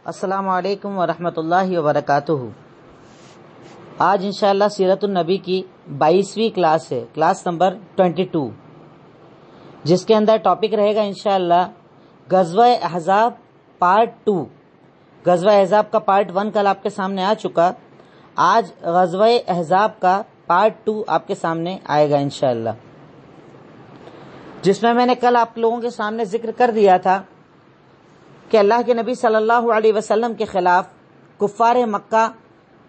السلام علیکم ورحمۃ اللہ وبرکاتہ۔ آج انشاءاللہ سیرت النبی کی 22ویں کلاس ہے، کلاس نمبر 22، جس کے اندر ٹاپک رہے گا انشاءاللہ غزوہ احزاب پارٹ 2۔ غزوہ احزاب کا پارٹ 1 کل آپ کے سامنے آ چکا، آج غزوہ احزاب کا پارٹ 2 آپ کے سامنے آئے گا انشاءاللہ، جس میں نے کل آپ لوگوں کے سامنے ذکر کر دیا تھا کہ اللہ کے نبی صلی اللہ علیہ وسلم کے خلاف کفار مکہ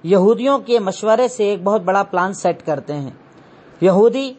یہودیوں کے مشورے سے ایک بہت بڑا پلان سیٹ کرتے ہیں۔ یہودی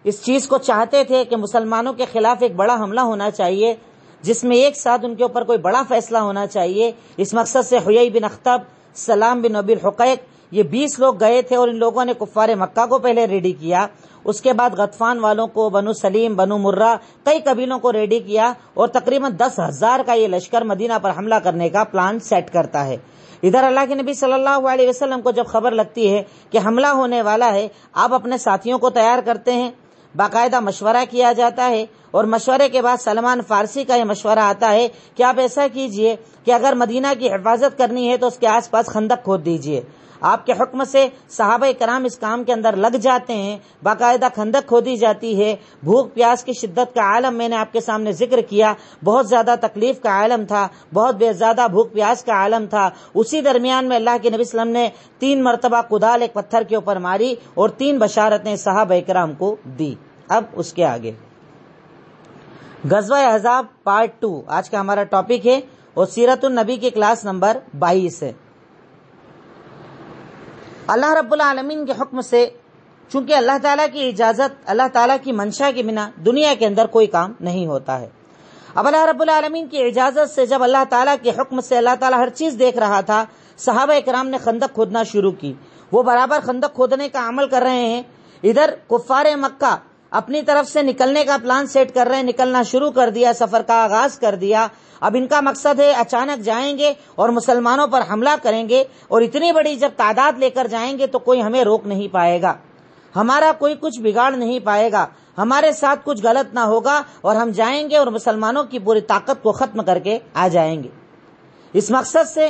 اس چیز کو چاہتے تھے کہ مسلمانوں کے خلاف ایک بڑا حملہ ہونا چاہیے، جس میں ایک ساتھ ان کے اوپر کوئی بڑا فیصلہ ہونا چاہیے۔ اس مقصد سے حیی بن اخطب، سلام بن ابی الحقیق، یہ 20 لوگ گئے تھے اور ان لوگوں نے کفار مکہ کو پہلے ریڈی کیا، اس کے بعد غطفان والوں کو، بنو سلیم، بنو مرہ، کئی قبیلوں کو ریڈی کیا، اور تقریباً 10,000 کا یہ لشکر مدینہ پر حملہ کرنے کا پلان سیٹ کرتا ہے۔ ادھر اللہ کے نبی صلی اللہ علیہ وسلم کو جب خبر لگتی ہے کہ حملہ ہونے والا ہے، آپ اپنے ساتھیوں کو تیار کرتے ہیں، باقاعدہ مشورہ کیا جاتا ہے، اور مشورے کے بعد سلمان فارسی کا یہ مشورہ آتا ہے کہ آپ ایسا کیجئے کہ اگر مدینہ کی حفاظت کرنی ہے تو اس کے آس پاس خندق کھود دیجئے۔ آپ کے حکم سے صحابہ کرام اس کام کے اندر لگ جاتے ہیں، باقاعدہ خندق کھودی جاتی ہے۔ بھوک پیاس کی شدت کا عالم میں نے آپ کے سامنے ذکر کیا، بہت زیادہ تکلیف کا عالم تھا، بہت زیادہ بھوک پیاس کا عالم تھا۔ اسی درمیان میں اللہ کے نبی صلی اللہ علیہ وسلم نے 3 مرتبہ کدال ایک پتھر کے اوپر ماری اور 3 بشارتیں صحابہ کرام کو دی۔ اب اس کے آگے غزوہ احزاب پارٹ 2 آج کا ہمارا ٹاپک ہے، اور سیرت النبی کی کلاس نمبر 22 ہے۔ اللہ رب العالمین کے حکم سے، چونکہ اللہ تعالیٰ کی اجازت، اللہ تعالیٰ کی منشا کے بنا دنیا کے اندر کوئی کام نہیں ہوتا ہے۔ اب اللہ رب العالمین کی اجازت سے جب اللہ تعالیٰ کے حکم سے اللہ تعالیٰ ہر چیز دیکھ رہا تھا، صحابہ کرام نے خندق کھودنا شروع کی۔ وہ برابر خندق کھودنے کا عمل کر رہے ہیں، ادھر کفار مکہ اپنی طرف سے نکلنے کا پلان سیٹ کر رہے ہیں، نکلنا شروع کر دیا، سفر کا آغاز کر دیا۔ اب ان کا مقصد ہے اچانک جائیں گے اور مسلمانوں پر حملہ کریں گے، اور اتنی بڑی جب تعداد لے کر جائیں گے تو کوئی ہمیں روک نہیں پائے گا، ہمارا کوئی کچھ بگاڑ نہیں پائے گا، ہمارے ساتھ کچھ غلط نہ ہوگا، اور ہم جائیں گے اور مسلمانوں کی پوری طاقت کو ختم کر کے آ جائیں گے۔ اس مقصد سے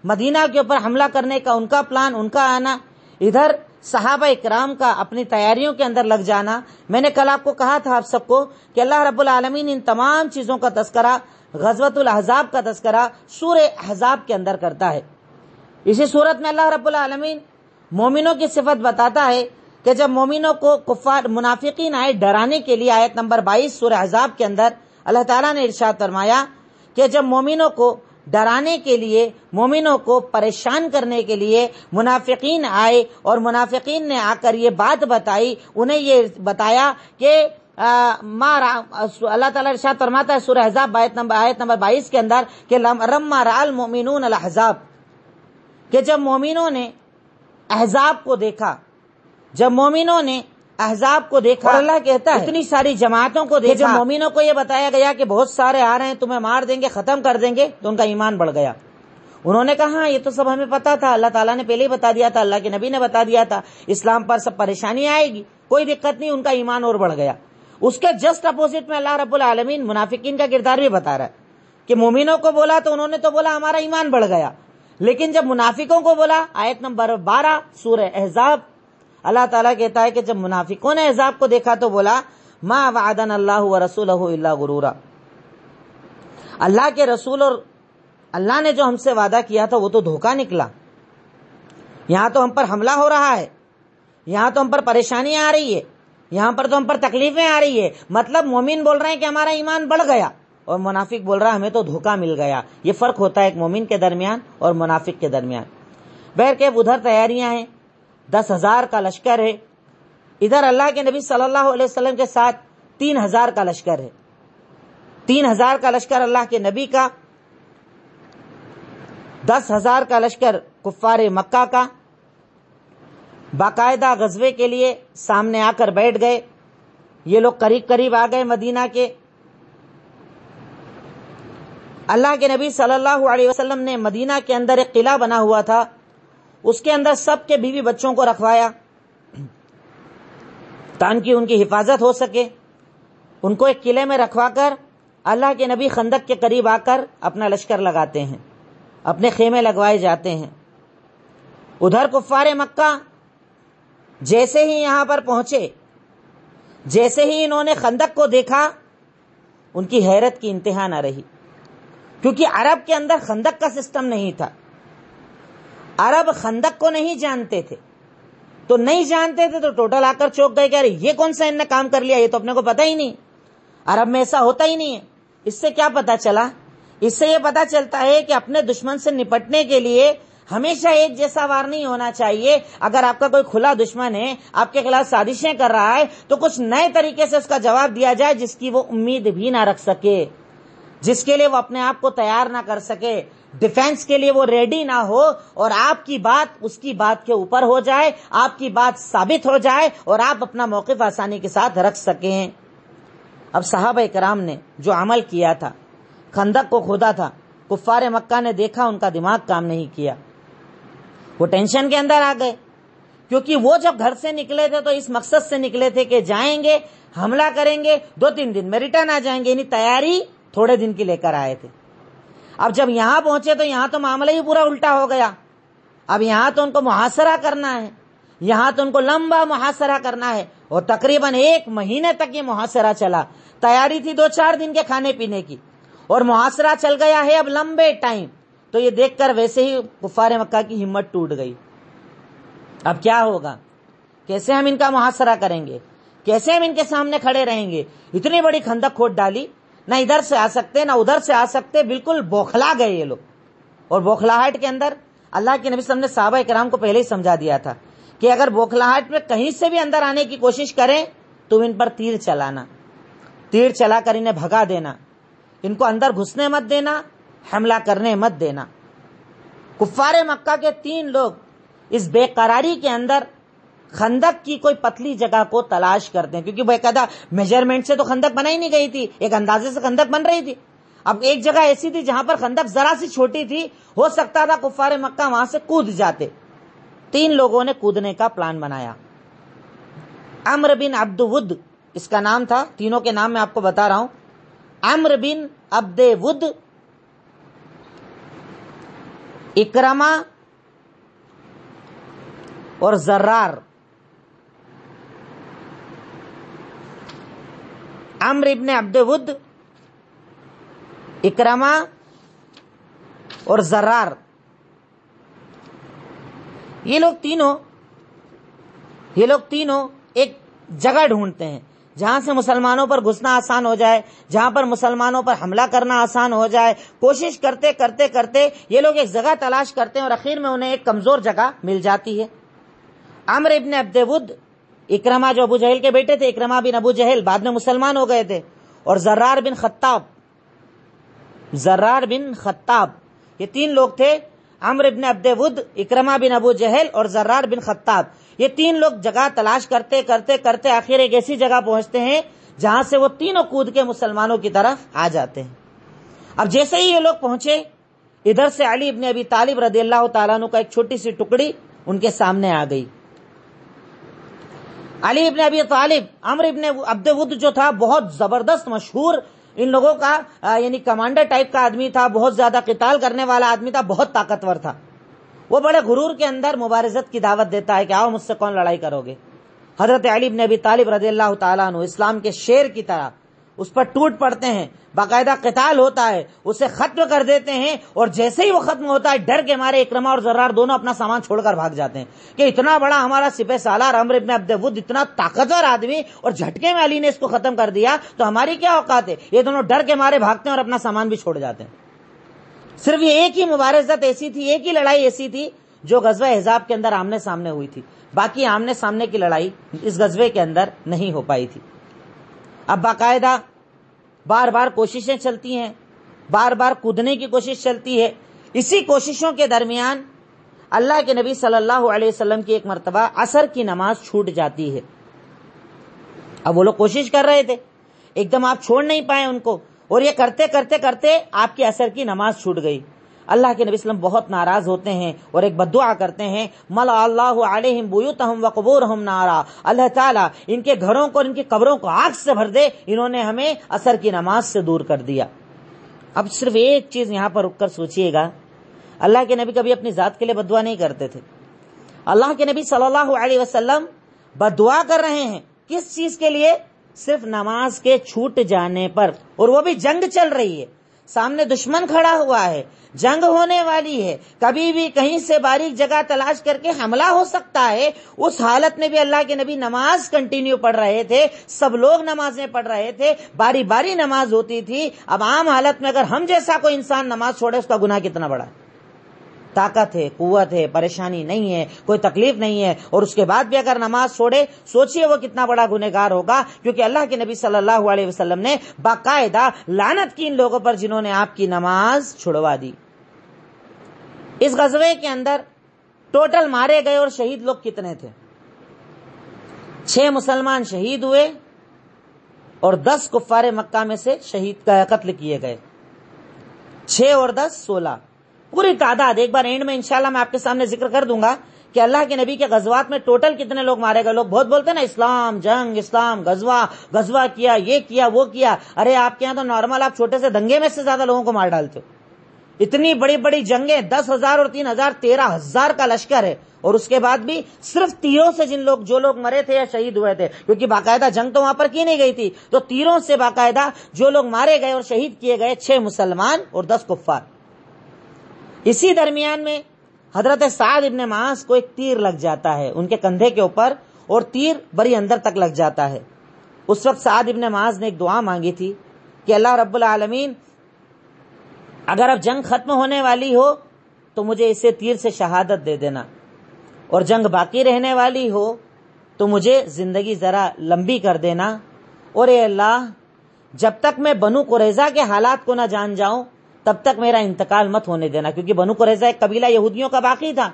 مدینہ کے اوپر حملہ کرنے کا ان کا پلان، ان کا آنا، ادھر صحابہ اکرام کا اپنی تیاریوں کے اندر لگ جانا۔ میں نے کل آپ کو کہا تھا آپ سب کو کہ اللہ رب العالمین ان تمام چیزوں کا تذکرہ، غزوۃ الاحزاب کا تذکرہ سورہ احزاب کے اندر کرتا ہے۔ اسی صورت میں اللہ رب العالمین مومنوں کی صفت بتاتا ہے کہ جب مومنوں کو کفار منافقین آئے ڈرانے کے لیے، آیت نمبر 22 سورہ احزاب کے اندر اللہ تعالیٰ نے ارشاد فرمایا کہ جب مومنوں کو ڈرانے کے لیے، مومنوں کو پریشان کرنے کے لیے منافقین آئے، اور منافقین نے آ کر یہ بات بتائی، انہیں یہ بتایا کہ اللہ تعالیٰ ارشاد فرماتا ہے سورہ احزاب آیت نمبر 22 کے اندر کہ لما رأى المؤمنون الاحزاب، کہ جب مومنوں نے احزاب کو دیکھا، جب مومنوں نے احزاب کو دیکھا، اور اللہ کہتا ہے اتنی ساری جماعتوں کو دیکھا، جب مومنوں کو یہ بتایا گیا کہ بہت سارے آ رہے ہیں، تمہیں مار دیں گے، ختم کر دیں گے، تو ان کا ایمان بڑھ گیا۔ انہوں نے کہا ہاں یہ تو سب ہمیں پتا تھا، اللہ تعالیٰ نے پہلے ہی بتا دیا تھا، اللہ کے نبی نے بتا دیا تھا، اسلام پر سب پریشانی آئے گی، کوئی دقت نہیں، ان کا ایمان اور بڑھ گیا۔ اس کے جسٹ اپوزٹ میں اللہ رب العالمین منافقین کا کردار بھی بتا رہا ہے کہ مومنوں کو بولا تو انہوں نے تو بولا ہمارا ایمان بڑھ گیا، لیکن جب منافقوں کو بولا، آیت نمبر 12 سورہ احزاب، اللہ تعالیٰ کہتا ہے کہ جب منافقوں نے احزاب کو دیکھا تو بولا ما وعدنا اللہ ورسولہ الا غرورا، اللہ کے رسول اور اللہ نے جو ہم سے وعدہ کیا تھا وہ تو دھوکہ نکلا، یہاں تو ہم پر حملہ ہو رہا ہے، یہاں تو ہم پر پریشانیاں آ رہی ہے، یہاں پر تو ہم پر تکلیفیں آ رہی ہے۔ مطلب مومن بول رہے ہیں کہ ہمارا ایمان بڑھ گیا، اور منافق بول رہا ہے ہمیں تو دھوکہ مل گیا۔ یہ فرق ہوتا ہے ایک مومن کے درمیان اور منافق کے درمیان۔ بہرکیف ادھر تیاریاں ہیں، 10,000 کا لشکر ہے، ادھر اللہ کے نبی صلی اللہ علیہ وسلم کے ساتھ 3,000 کا لشکر ہے، 3,000 کا لشکر اللہ کے نبی کا، 10,000 کا لشکر کفار مکہ کا، باقاعدہ غزوے کے لیے سامنے آ کر بیٹھ گئے۔ یہ لوگ قریب قریب آ گئے مدینہ کے۔ اللہ کے نبی صلی اللہ علیہ وسلم نے مدینہ کے اندر ایک قلعہ بنا ہوا تھا، اس کے اندر سب کے بیوی بچوں کو رکھوایا تاکہ ان کی حفاظت ہو سکے۔ ان کو ایک قلعے میں رکھوا کر اللہ کے نبی خندق کے قریب آ کر اپنا لشکر لگاتے ہیں۔ اپنے خیمے لگوائے جاتے ہیں۔ ادھر کفار مکہ جیسے ہی یہاں پر پہنچے، جیسے ہی انہوں نے خندق کو دیکھا، ان کی حیرت کی انتہا نہ رہی، کیونکہ عرب کے اندر خندق کا سسٹم نہیں تھا۔ عرب خندق کو نہیں جانتے تھے، تو نہیں جانتے تھے تو ٹوٹل آ کر چوک گئے کہ ارے یہ کون سا ان نے کام کر لیا، یہ تو اپنے کو پتہ ہی نہیں، عرب میں ایسا ہوتا ہی نہیں ہے۔ اس سے کیا پتا چلا؟ اس سے یہ پتا چلتا ہے کہ اپنے دشمن سے نپٹنے کے لیے ہمیشہ ایک جیسا وار نہیں ہونا چاہیے۔ اگر آپ کا کوئی کھلا دشمن ہے، آپ کے خلاف سازشیں کر رہا ہے، تو کچھ نئے طریقے سے اس کا جواب دیا جائے جس کی وہ امید بھی نہ رکھ سکے، جس کے لیے وہ اپنے آپ کو تیار نہ کر سکے، ڈیفینس کے لیے وہ ریڈی نہ ہو، اور آپ کی بات اس کی بات کے اوپر ہو جائے، آپ کی بات ثابت ہو جائے اور آپ اپنا موقف آسانی کے ساتھ رکھ سکیں۔ اب صحابہ کرام نے جو عمل کیا تھا، خندق کو کھودا تھا، کفار مکہ نے دیکھا، ان کا دماغ کام نہیں کیا، وہ ٹینشن کے اندر آ گئے، کیونکہ وہ جب گھر سے نکلے تھے تو اس مقصد سے نکلے تھے کہ جائیں گے، حملہ کریں گے، 2-3 دن میں ریٹرن آ جائیں گے، یعنی تیاری تھوڑے دن کی لے کر آئے تھے۔ اب جب یہاں پہنچے تو یہاں تو معاملہ ہی پورا الٹا ہو گیا۔ اب یہاں تو ان کو محاصرہ کرنا ہے، یہاں تو ان کو لمبا محاصرہ کرنا ہے، اور تقریباً 1 مہینے تک یہ محاصرہ چلا۔ تیاری تھی 2-4 دن کے کھانے پینے کی، اور محاصرہ چل گیا ہے اب لمبے ٹائم۔ تو یہ دیکھ کر ویسے ہی کفار مکہ کی ہمت ٹوٹ گئی۔ اب کیا ہوگا؟ کیسے ہم ان کا محاصرہ کریں گے؟ کیسے ہم ان کے سامنے کھڑے رہیں گے؟ اتنی بڑی خندق کھود ڈالی، نہ ادھر سے آ سکتے نہ ادھر سے آ سکتے، بالکل بوکھلا گئے یہ لوگ۔ اور بوکھلاہٹ کے اندر اللہ کے نبی صلی اللہ علیہ وسلم نے صحابہ کرام کو پہلے ہی سمجھا دیا تھا کہ اگر بوکھلاہٹ میں کہیں سے بھی اندر آنے کی کوشش کریں تو ان پر تیر چلانا، تیر چلا کر انہیں بھگا دینا، ان کو اندر گھسنے مت دینا، حملہ کرنے مت دینا۔ کفار مکہ کے 3 لوگ اس بے قراری کے اندر خندق کی کوئی پتلی جگہ کو تلاش کرتے ہیں، کیونکہ باقاعدہ میجرمنٹ سے تو خندق بنائی نہیں گئی تھی، ایک اندازے سے خندق بن رہی تھی۔ اب ایک جگہ ایسی تھی جہاں پر خندق ذرا سی چھوٹی تھی، ہو سکتا تھا کفار مکہ وہاں سے کود جاتے۔ 3 لوگوں نے کودنے کا پلان بنایا۔ عمرو بن عبد ود اس کا نام تھا، تینوں کے نام میں آپ کو بتا رہا ہوں۔ عمرو بن عبد ود، اکرمہ اور زرار۔ عمرو ابن عبد ود، اکرمہ اور زرار، یہ لوگ تینوں ایک جگہ ڈھونڈتے ہیں جہاں سے مسلمانوں پر گھسنا آسان ہو جائے، جہاں پر مسلمانوں پر حملہ کرنا آسان ہو جائے۔ کوشش کرتے کرتے کرتے یہ لوگ ایک جگہ تلاش کرتے ہیں، اور اخیر میں انہیں ایک کمزور جگہ مل جاتی ہے۔ عمرو ابن عبد ود، اکرمہ جو ابو جہل کے بیٹے تھے، اکرمہ بن ابو جہل بعد میں مسلمان ہو گئے تھے، اور زرار بن خطاب، یہ 3 لوگ تھے۔ عمرو ابن عبد ود، اکرمہ بن ابو جہل اور زرار بن خطاب، یہ 3 لوگ جگہ تلاش کرتے کرتے کرتے آخر ایک ایسی جگہ پہنچتے ہیں جہاں سے وہ تینوں کود کے مسلمانوں کی طرف آ جاتے ہیں۔ اب جیسے ہی یہ لوگ پہنچے، ادھر سے علی ابن ابی طالب رضی اللہ تعالیٰ عنہ کا ایک چھوٹی سی ٹکڑی ان کے سامنے آ گئی۔ علی ابن ابی طالب، عمرو ابن عبد ود جو تھا بہت زبردست مشہور ان لوگوں کا یعنی کمانڈر ٹائپ کا آدمی تھا، بہت زیادہ قتال کرنے والا آدمی تھا، بہت طاقتور تھا۔ وہ بڑے غرور کے اندر مبارزت کی دعوت دیتا ہے کہ آؤ مجھ سے کون لڑائی کرو گے۔ حضرت علی بن ابی طالب رضی اللہ تعالیٰ عنہ اسلام کے شیر کی طرح اس پر ٹوٹ پڑتے ہیں، باقاعدہ قتال ہوتا ہے، اسے ختم کر دیتے ہیں، اور جیسے ہی وہ ختم ہوتا ہے ڈر کے مارے اکرمہ اور زرار دونوں اپنا سامان چھوڑ کر بھاگ جاتے ہیں کہ اتنا بڑا ہمارا سپہ سالار عمرو بن عبد ود، اتنا طاقتور آدمی، اور جھٹکے میں علی نے اس کو ختم کر دیا، تو ہماری کیا اوقات ہے۔ یہ دونوں ڈر کے مارے بھاگتے ہیں اور اپنا سامان بھی چھوڑ جاتے ہیں۔ صرف یہ ایک ہی مبارزت ایسی تھی، ایک ہی لڑائی ایسی تھی جو غزوہ احزاب کے اندر آمنے سامنے ہوئی تھی، باقی آمنے سامنے کی لڑائی اس غزوے کے اندر نہیں ہو پائی تھی۔ اب باقاعدہ بار بار کوششیں چلتی ہیں، بار بار کودنے کی کوشش چلتی ہے۔ اسی کوششوں کے درمیان اللہ کے نبی صلی اللہ علیہ وسلم کی ایک مرتبہ عصر کی نماز چھوٹ جاتی ہے۔ اب وہ لوگ کوشش کر رہے تھے، ایک دم آپ چھوڑ نہیں پائے ان کو، اور یہ کرتے کرتے کرتے آپ کی عصر کی نماز چھوٹ گئی۔ اللہ کے نبی صلی اللہ علیہ وسلم بہت ناراض ہوتے ہیں اور ایک بددعا کرتے ہیں، ملأ اللہ علیہم بیوتہم وقبورہم نارا، اللہ تعالیٰ ان کے گھروں کو اور ان کی قبروں کو آگ سے بھر دے، انہوں نے ہمیں عصر کی نماز سے دور کر دیا۔ اب صرف ایک چیز یہاں پر رک کر سوچئے گا، اللہ کے نبی کبھی اپنی ذات کے لیے بد دعا نہیں کرتے تھے. اللہ کے نبی صلی اللہ علیہ وسلم بد دعا کر رہے ہیں کس چیز کے لیے؟ صرف نماز کے چھوٹ جانے پر، اور وہ بھی جنگ چل رہی ہے، سامنے دشمن کھڑا ہوا ہے، جنگ ہونے والی ہے، کبھی بھی کہیں سے باریک جگہ تلاش کر کے حملہ ہو سکتا ہے. اس حالت میں بھی اللہ کے نبی نماز کنٹینیو پڑھ رہے تھے، سب لوگ نمازیں پڑھ رہے تھے، باری باری نماز ہوتی تھی. اب عام حالت میں اگر ہم جیسا کوئی انسان نماز چھوڑے اس کا گناہ کتنا بڑا ہے. طاقت ہے، قوت ہے، پریشانی نہیں ہے، کوئی تکلیف نہیں ہے، اور اس کے بعد بھی اگر نماز چھوڑے، سوچئے وہ کتنا بڑا گنہگار ہوگا. کیونکہ اللہ کے نبی صلی اللہ علیہ وسلم نے باقاعدہ لعنت کی ان لوگوں پر جنہوں نے آپ کی نماز چھڑوا دی. اس غزوے کے اندر ٹوٹل مارے گئے اور شہید لوگ کتنے تھے؟ 6 مسلمان شہید ہوئے اور 10 کفار مکہ میں سے شہید قتل کیے گئے. 6 اور 10 16 پوری تعداد. ایک بار اینڈ میں انشاءاللہ میں آپ کے سامنے ذکر کر دوں گا کہ اللہ کے نبی کے غزوات میں ٹوٹل کتنے لوگ مارے گئے. لوگ بہت بولتے ہیں نا اسلام جنگ، اسلام غزوہ کیا، یہ کیا وہ کیا. ارے آپ کے یہاں تو نارمل آپ چھوٹے سے دنگے میں سے زیادہ لوگوں کو مار ڈالتے ہو. اتنی بڑی بڑی جنگیں، 10,000 اور 3,000 13,000 کا لشکر ہے، اور اس کے بعد بھی صرف تیروں سے جو لوگ مرے تھے یا شہید ہوئے تھے، کیونکہ باقاعدہ جنگ تو وہاں پر کی نہیں گئی تھی، تو تیروں سے باقاعدہ جو لوگ مارے گئے اور شہید کیے گئے 6 مسلمان اور 10 کفار. اسی درمیان میں حضرت سعد ابن معاذ کو ایک تیر لگ جاتا ہے ان کے کندھے کے اوپر، اور تیر بڑی اندر تک لگ جاتا ہے. اس وقت سعد ابن معاذ نے ایک دعا مانگی تھی کہ اللہ رب العالمین اگر اب جنگ ختم ہونے والی ہو تو مجھے اسے تیر سے شہادت دے دینا، اور جنگ باقی رہنے والی ہو تو مجھے زندگی ذرا لمبی کر دینا، اور اے اللہ جب تک میں بنو قریظہ کے حالات کو نہ جان جاؤں تب تک میرا انتقال مت ہونے دینا. کیونکہ بنو قریظہ ایک قبیلہ یہودیوں کا باقی تھا،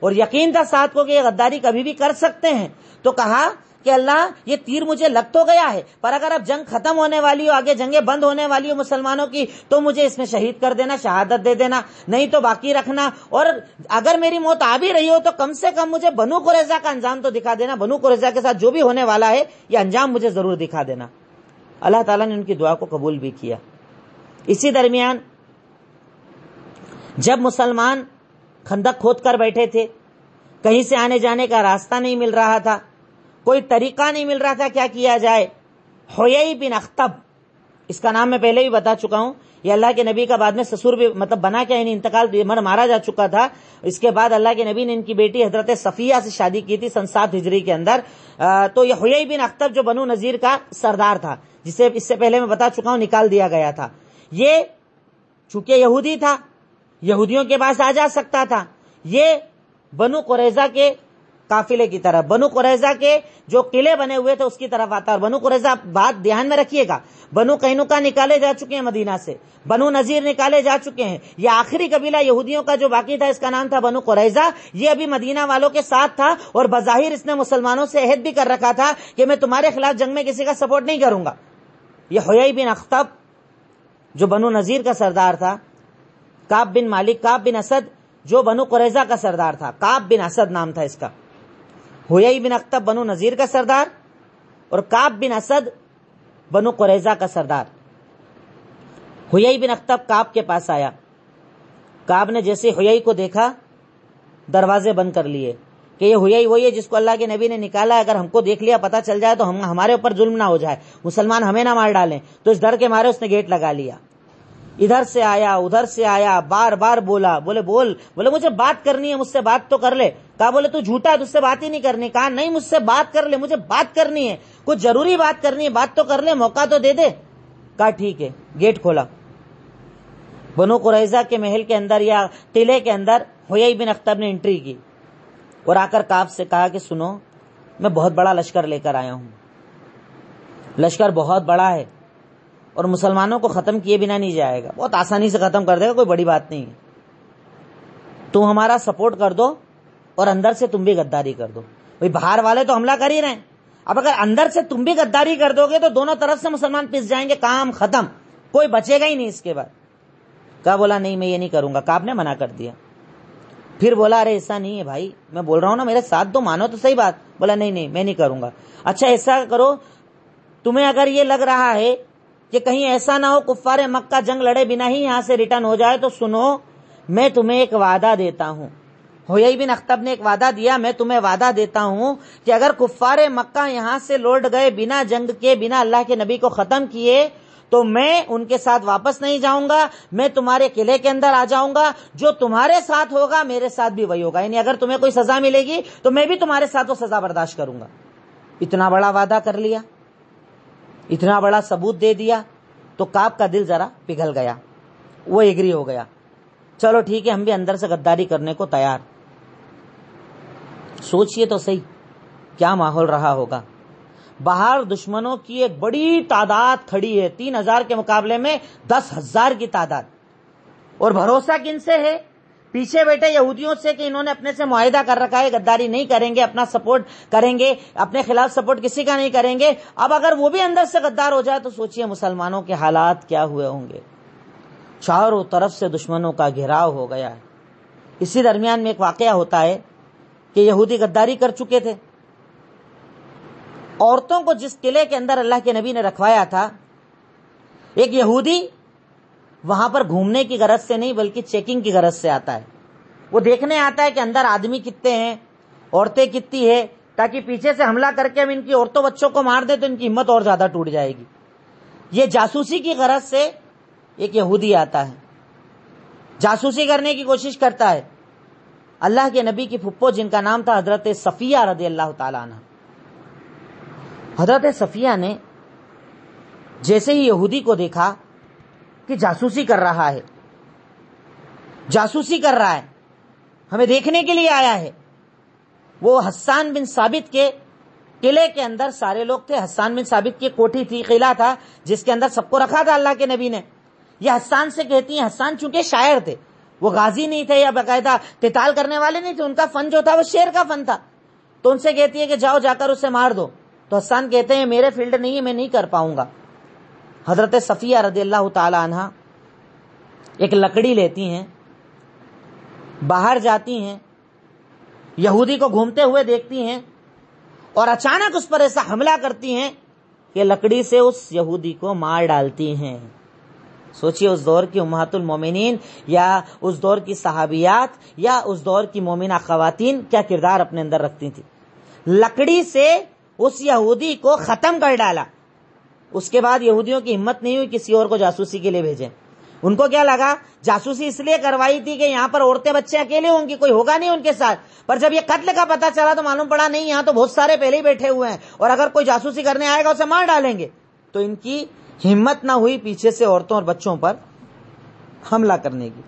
اور یقین تھا سعد کو کہ یہ غداری کبھی بھی کر سکتے ہیں. تو کہا کہ اللہ یہ تیر مجھے لگ تو گیا ہے، پر اگر اب جنگ ختم ہونے والی ہو، آگے جنگیں بند ہونے والی ہو مسلمانوں کی، تو مجھے اس میں شہید کر دینا، شہادت دے دینا، نہیں تو باقی رکھنا. اور اگر میری موت آ بھی رہی ہو تو کم سے کم مجھے بنو قریظہ کا انجام تو دکھا دینا، بنو قریظہ کے ساتھ جو بھی ہونے والا ہے یہ انجام مجھے ضرور دکھا دینا. اللہ تعالیٰ نے ان کی دعا کو قبول بھی کیا. اسی درمیان جب مسلمان خندق کھود کر بیٹھے تھے، کہیں سے آنے جانے کا راستہ نہیں مل رہا تھا، کوئی طریقہ نہیں مل رہا تھا کیا کیا جائے، حیی بن اخطب، اس کا نام میں پہلے بھی بتا چکا ہوں، یہ اللہ کے نبی کا بعد میں سسر بھی بنا کے یعنی انتقال مارا جا چکا تھا. اس کے بعد اللہ کے نبی نے ان کی بیٹی حضرت صفیہ سے شادی کی تھی سن 7 ہجری کے اندر. تو یہ حیی بن اخطب جو بنو نذیر کا سردار تھا، جسے اس سے پہلے میں بتا چکا ہوں نکال دیا گیا تھا، یہ چونکہ یہودی تھا، یہودیوں کے پاس آ جا سکتا تھا، یہ بنو قریظہ کے قافلے کی طرف، بنو قریظہ کے جو قلعے بنے ہوئے تھے اس کی طرف آتا. اور بنو قریظہ بات دھیان میں رکھیے گا، بنو قینقاع نکالے جا چکے ہیں مدینہ سے، بنو نذیر نکالے جا چکے ہیں، یہ آخری قبیلہ یہودیوں کا جو باقی تھا اس کا نام تھا بنو قریظہ. یہ ابھی مدینہ والوں کے ساتھ تھا، اور بظاہر اس نے مسلمانوں سے عہد بھی کر رکھا تھا کہ میں تمہارے خلاف جنگ میں کسی کا سپورٹ نہیں کروں گا. یہ حیی بن اخطب جو بنو نذیر کا سردار تھا، کعب بن مالک، کعب بن اسد جو بنو قریظہ کا سردار تھا، کعب بن اسد نام تھا اس کا. حیی بن اخطب بنو نذیر کا سردار اور کعب بن اسد بنو قریظہ کا سردار. حیی بن اخطب کعب کے پاس آیا، کعب نے جیسے حیی کو دیکھا دروازے بند کر لیے کہ یہ حیی وہی ہے جس کو اللہ کے نبی نے نکالا، اگر ہم کو دیکھ لیا پتہ چل جائے تو ہمارے اوپر ظلم نہ ہو جائے، مسلمان ہمیں نہ مار ڈالیں. تو اس ڈر کے مارے اس نے گیٹ لگا لیا. ادھر سے آیا ادھر سے آیا، بار بار بولا، بولے مجھے بات کرنی ہے، مجھ سے بات تو کر لے. کہا بولے تو جھوٹا ہے، تجھ سے بات ہی نہیں کرنی. کہا نہیں مجھ سے بات کر لے، مجھے بات کرنی ہے، کچھ ضروری بات کرنی ہے، بات تو کر لے، موقع تو دے دے. کہا ٹھیک ہے. گیٹ کھولا، بنو قریظہ کے محل کے اندر یا قلعے کے اندر حیی بن اخطب نے انٹری کی اور آ کر کعب سے کہا کہ سنو میں بہت بڑا لشکر لے کر آیا ہوں، لشکر بہت بڑا ہے اور مسلمانوں کو ختم کیے بنا نہیں جائے گا، بہت آسانی سے ختم کر دے گا، کوئی بڑی بات نہیں ہے، تم ہمارا سپورٹ کر دو اور اندر سے تم بھی غداری کر دو. بھئی باہر والے تو حملہ کر ہی رہے ہیں، اب اگر اندر سے تم بھی غداری کر دو گے تو دونوں طرف سے مسلمان پس جائیں گے، کام ختم، کوئی بچے گا ہی نہیں اس کے بعد. کہا بولا نہیں میں یہ نہیں کروں گا. کعب نے منع کر دیا. پھر بولا ارے ایسا نہیں ہے بھائی، میں بول رہا ہوں نا میرے ساتھ تو مانو تو صحیح بات. بولا نہیں میں نہیں کروں گا. اچھا ایسا کرو، تمہیں اگر یہ لگ رہا ہے کہ کہیں ایسا نہ ہو کفار مکہ جنگ لڑے بنا ہی یہاں سے ریٹرن ہو جائے تو سنو، میں تمہیں ایک وعدہ دیتا ہوں. حیی بن اخطب نے ایک وعدہ دیا, میں تمہیں وعدہ دیتا ہوں کہ اگر کفار مکہ یہاں سے لوٹ گئے بنا جنگ کے, بنا اللہ کے نبی کو ختم کیے, تو میں ان کے ساتھ واپس نہیں جاؤں گا, میں تمہارے قلعے کے اندر آ جاؤں گا, جو تمہارے ساتھ ہوگا میرے ساتھ بھی وہی ہوگا. یعنی اگر تمہیں کوئی سزا ملے گی تو میں بھی تمہارے ساتھ وہ سزا برداشت کروں گا. اتنا بڑا وعدہ کر لیا, اتنا بڑا ثبوت دے دیا, تو کعب کا دل ذرا پگھل گیا, وہ ایگری ہو گیا. چلو ٹھیک ہے, ہم بھی اندر سے غداری کرنے کو تیار. سوچئے تو صحیح کیا ماحول رہا ہوگا. باہر دشمنوں کی ایک بڑی تعداد کھڑی ہے, 3000 کے مقابلے میں 10,000 کی تعداد. اور بھروسہ کن سے ہے؟ پیچھے بیٹھے یہودیوں سے کہ انہوں نے اپنے سے معاہدہ کر رکھا ہے غداری نہیں کریں گے, اپنا سپورٹ کریں گے, اپنے خلاف سپورٹ کسی کا نہیں کریں گے. اب اگر وہ بھی اندر سے غدار ہو جائے تو سوچئے مسلمانوں کے حالات کیا ہوئے ہوں گے. چاروں طرف سے دشمنوں کا گھیراؤ ہو گیا ہے. اسی درمیان میں ایک واقعہ ہوتا ہے کہ یہودی غداری کر چکے تھے. عورتوں کو جس قلعے کے اندر اللہ کے نبی نے رکھوایا تھا, ایک یہودی وہاں پر گھومنے کی غرض سے نہیں بلکہ چیکنگ کی غرض سے آتا ہے. وہ دیکھنے آتا ہے کہ اندر آدمی کتنے ہیں, عورتیں کتنی ہیں, تاکہ پیچھے سے حملہ کر کے ہم ان کی عورتوں بچوں کو مار دیں تو ان کی ہمت اور زیادہ ٹوٹ جائے گی. یہ جاسوسی کی غرض سے ایک یہودی آتا ہے, جاسوسی کرنے کی کوشش کرتا ہے. اللہ کے نبی کی پھپھو جن کا نام تھا حضرت صفیہ رضی اللہ تعالیٰ عنہ, حضرت صفیہ نے جیسے ہی یہودی کو دیکھا کہ جاسوسی کر رہا ہے, جاسوسی کر رہا ہے, ہمیں دیکھنے کے لیے آیا ہے. وہ حسان بن ثابت کے قلعے کے اندر سارے لوگ تھے. حسان بن ثابت کی کوٹھی تھی, قلعہ تھا جس کے اندر سب کو رکھا تھا اللہ کے نبی نے. یہ حسان سے کہتی ہیں, حسان چونکہ شاعر تھے, وہ غازی نہیں تھے یا باقاعدہ قتال کرنے والے نہیں تھے, ان کا فن جو تھا وہ شعر کا فن تھا. تو ان سے کہتی ہے کہ جاؤ جا کر اسے مار دو. تو حسان کہتے ہیں میرے فیلڈ نہیں ہے, میں نہیں کر پاؤں گا. حضرت صفیہ رضی اللہ تعالی عنہ ایک لکڑی لیتی ہیں, باہر جاتی ہیں, یہودی کو گھومتے ہوئے دیکھتی ہیں اور اچانک اس پر ایسا حملہ کرتی ہیں کہ لکڑی سے اس یہودی کو مار ڈالتی ہیں. سوچئے اس دور کی امہات المومنین یا اس دور کی صحابیات یا اس دور کی مومنہ خواتین کیا کردار اپنے اندر رکھتی تھی. لکڑی سے اس یہودی کو ختم کر ڈالا. اس کے بعد یہودیوں کی ہمت نہیں ہوئی کسی اور کو جاسوسی کے لیے بھیجیں. ان کو کیا لگا, جاسوسی اس لیے کروائی تھی کہ یہاں پر عورتیں بچے اکیلے ہوں گی, کوئی ہوگا نہیں ان کے ساتھ. پر جب یہ قتل کا پتہ چلا تو معلوم پڑا نہیں, یہاں تو بہت سارے پہلے ہی بیٹھے ہوئے ہیں, اور اگر کوئی جاسوسی کرنے آئے گا اسے مار ڈالیں گے. تو ان کی ہمت نہ ہوئی پیچھے سے عورتوں اور بچوں پر حملہ کرنے کی.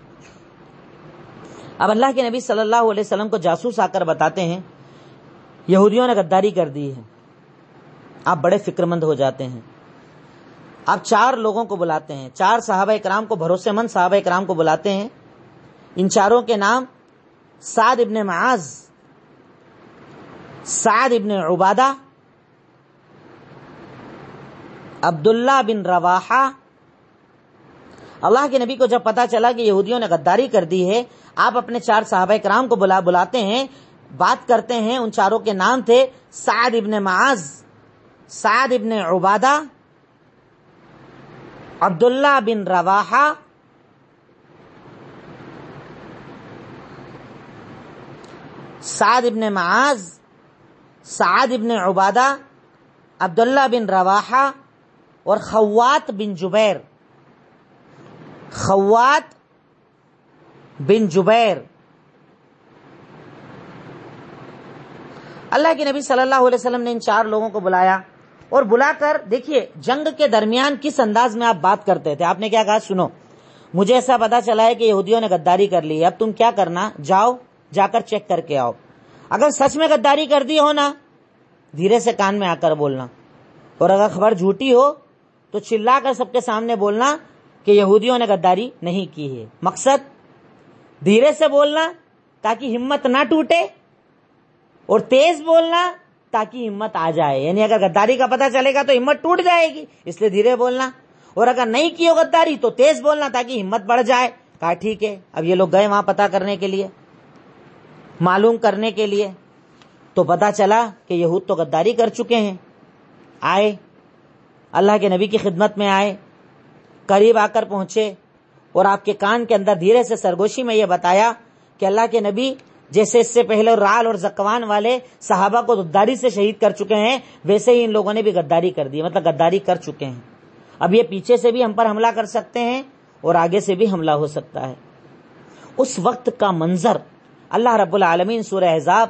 اب اللہ کے نبی صلی اللہ علیہ وسلم کو جاسوس آ کر بتاتے ہیں یہودیوں نے غداری کر دی ہے. آپ بڑے فکر مند ہو جاتے ہیں. آپ 4 لوگوں کو بلاتے ہیں, 4 صحابہ اکرام کو, بھروسے مند صحابہ اکرام کو بلاتے ہیں. ان چاروں کے نام سعد ابن معاذ, سعد ابن عبادہ, عبداللہ بن رواحہ. اللہ کے نبی کو جب پتا چلا کہ یہودیوں نے غداری کر دی ہے, آپ اپنے 4 صحابہ اکرام کو بلاتے ہیں, بات کرتے ہیں. ان چاروں کے نام تھے سعد ابن معاذ, سعد ابن عبادہ, عبداللہ بن رواحہ, سعد ابن معاذ, سعد ابن عبادہ, عبداللہ بن رواحہ اور خوات بن جبیر. خوات بن جبیر. اللہ کے نبی صلی اللہ علیہ وسلم نے ان 4 لوگوں کو بلایا اور بلا کر دیکھیے جنگ کے درمیان کس انداز میں آپ بات کرتے تھے. آپ نے کیا کہا, سنو مجھے ایسا پتا چلا ہے کہ یہودیوں نے غداری کر لی ہے, اب تم کیا کرنا, جاؤ جا کر چیک کر کے آؤ. اگر سچ میں غداری کر دی ہو نا, دھیرے سے کان میں آ کر بولنا, اور اگر خبر جھوٹی ہو تو چلا کر سب کے سامنے بولنا کہ یہودیوں نے غداری نہیں کی ہے. مقصد دھیرے سے بولنا تاکہ ہمت نہ ٹوٹے, اور تیز بولنا تاکہ ہمت آ جائے. یعنی اگر غداری کا پتہ چلے گا تو ہمت ٹوٹ جائے گی, اس لیے دھیرے بولنا, اور اگر نہیں کی ہو غداری تو تیز بولنا تاکہ ہمت بڑھ جائے. کہا ٹھیک ہے. اب یہ لوگ گئے وہاں پتہ کرنے کے لیے, معلوم کرنے کے لیے, تو پتہ چلا کہ یہود تو غداری کر چکے ہیں. آئے اللہ کے نبی کی خدمت میں آئے, قریب آ کر پہنچے اور آپ کے کان کے اندر دھیرے سے سرگوشی میں یہ بتایا کہ اللہ کے نبی جیسے اس سے پہلے رعل اور زکوان والے صحابہ کو غداری سے شہید کر چکے ہیں، ویسے ہی ان لوگوں نے بھی غداری کر دی، مطلب غداری کر چکے ہیں. اب یہ پیچھے سے بھی ہم پر حملہ کر سکتے ہیں اور آگے سے بھی حملہ ہو سکتا ہے. اس وقت کا منظر اللہ رب العالمین سورہ احزاب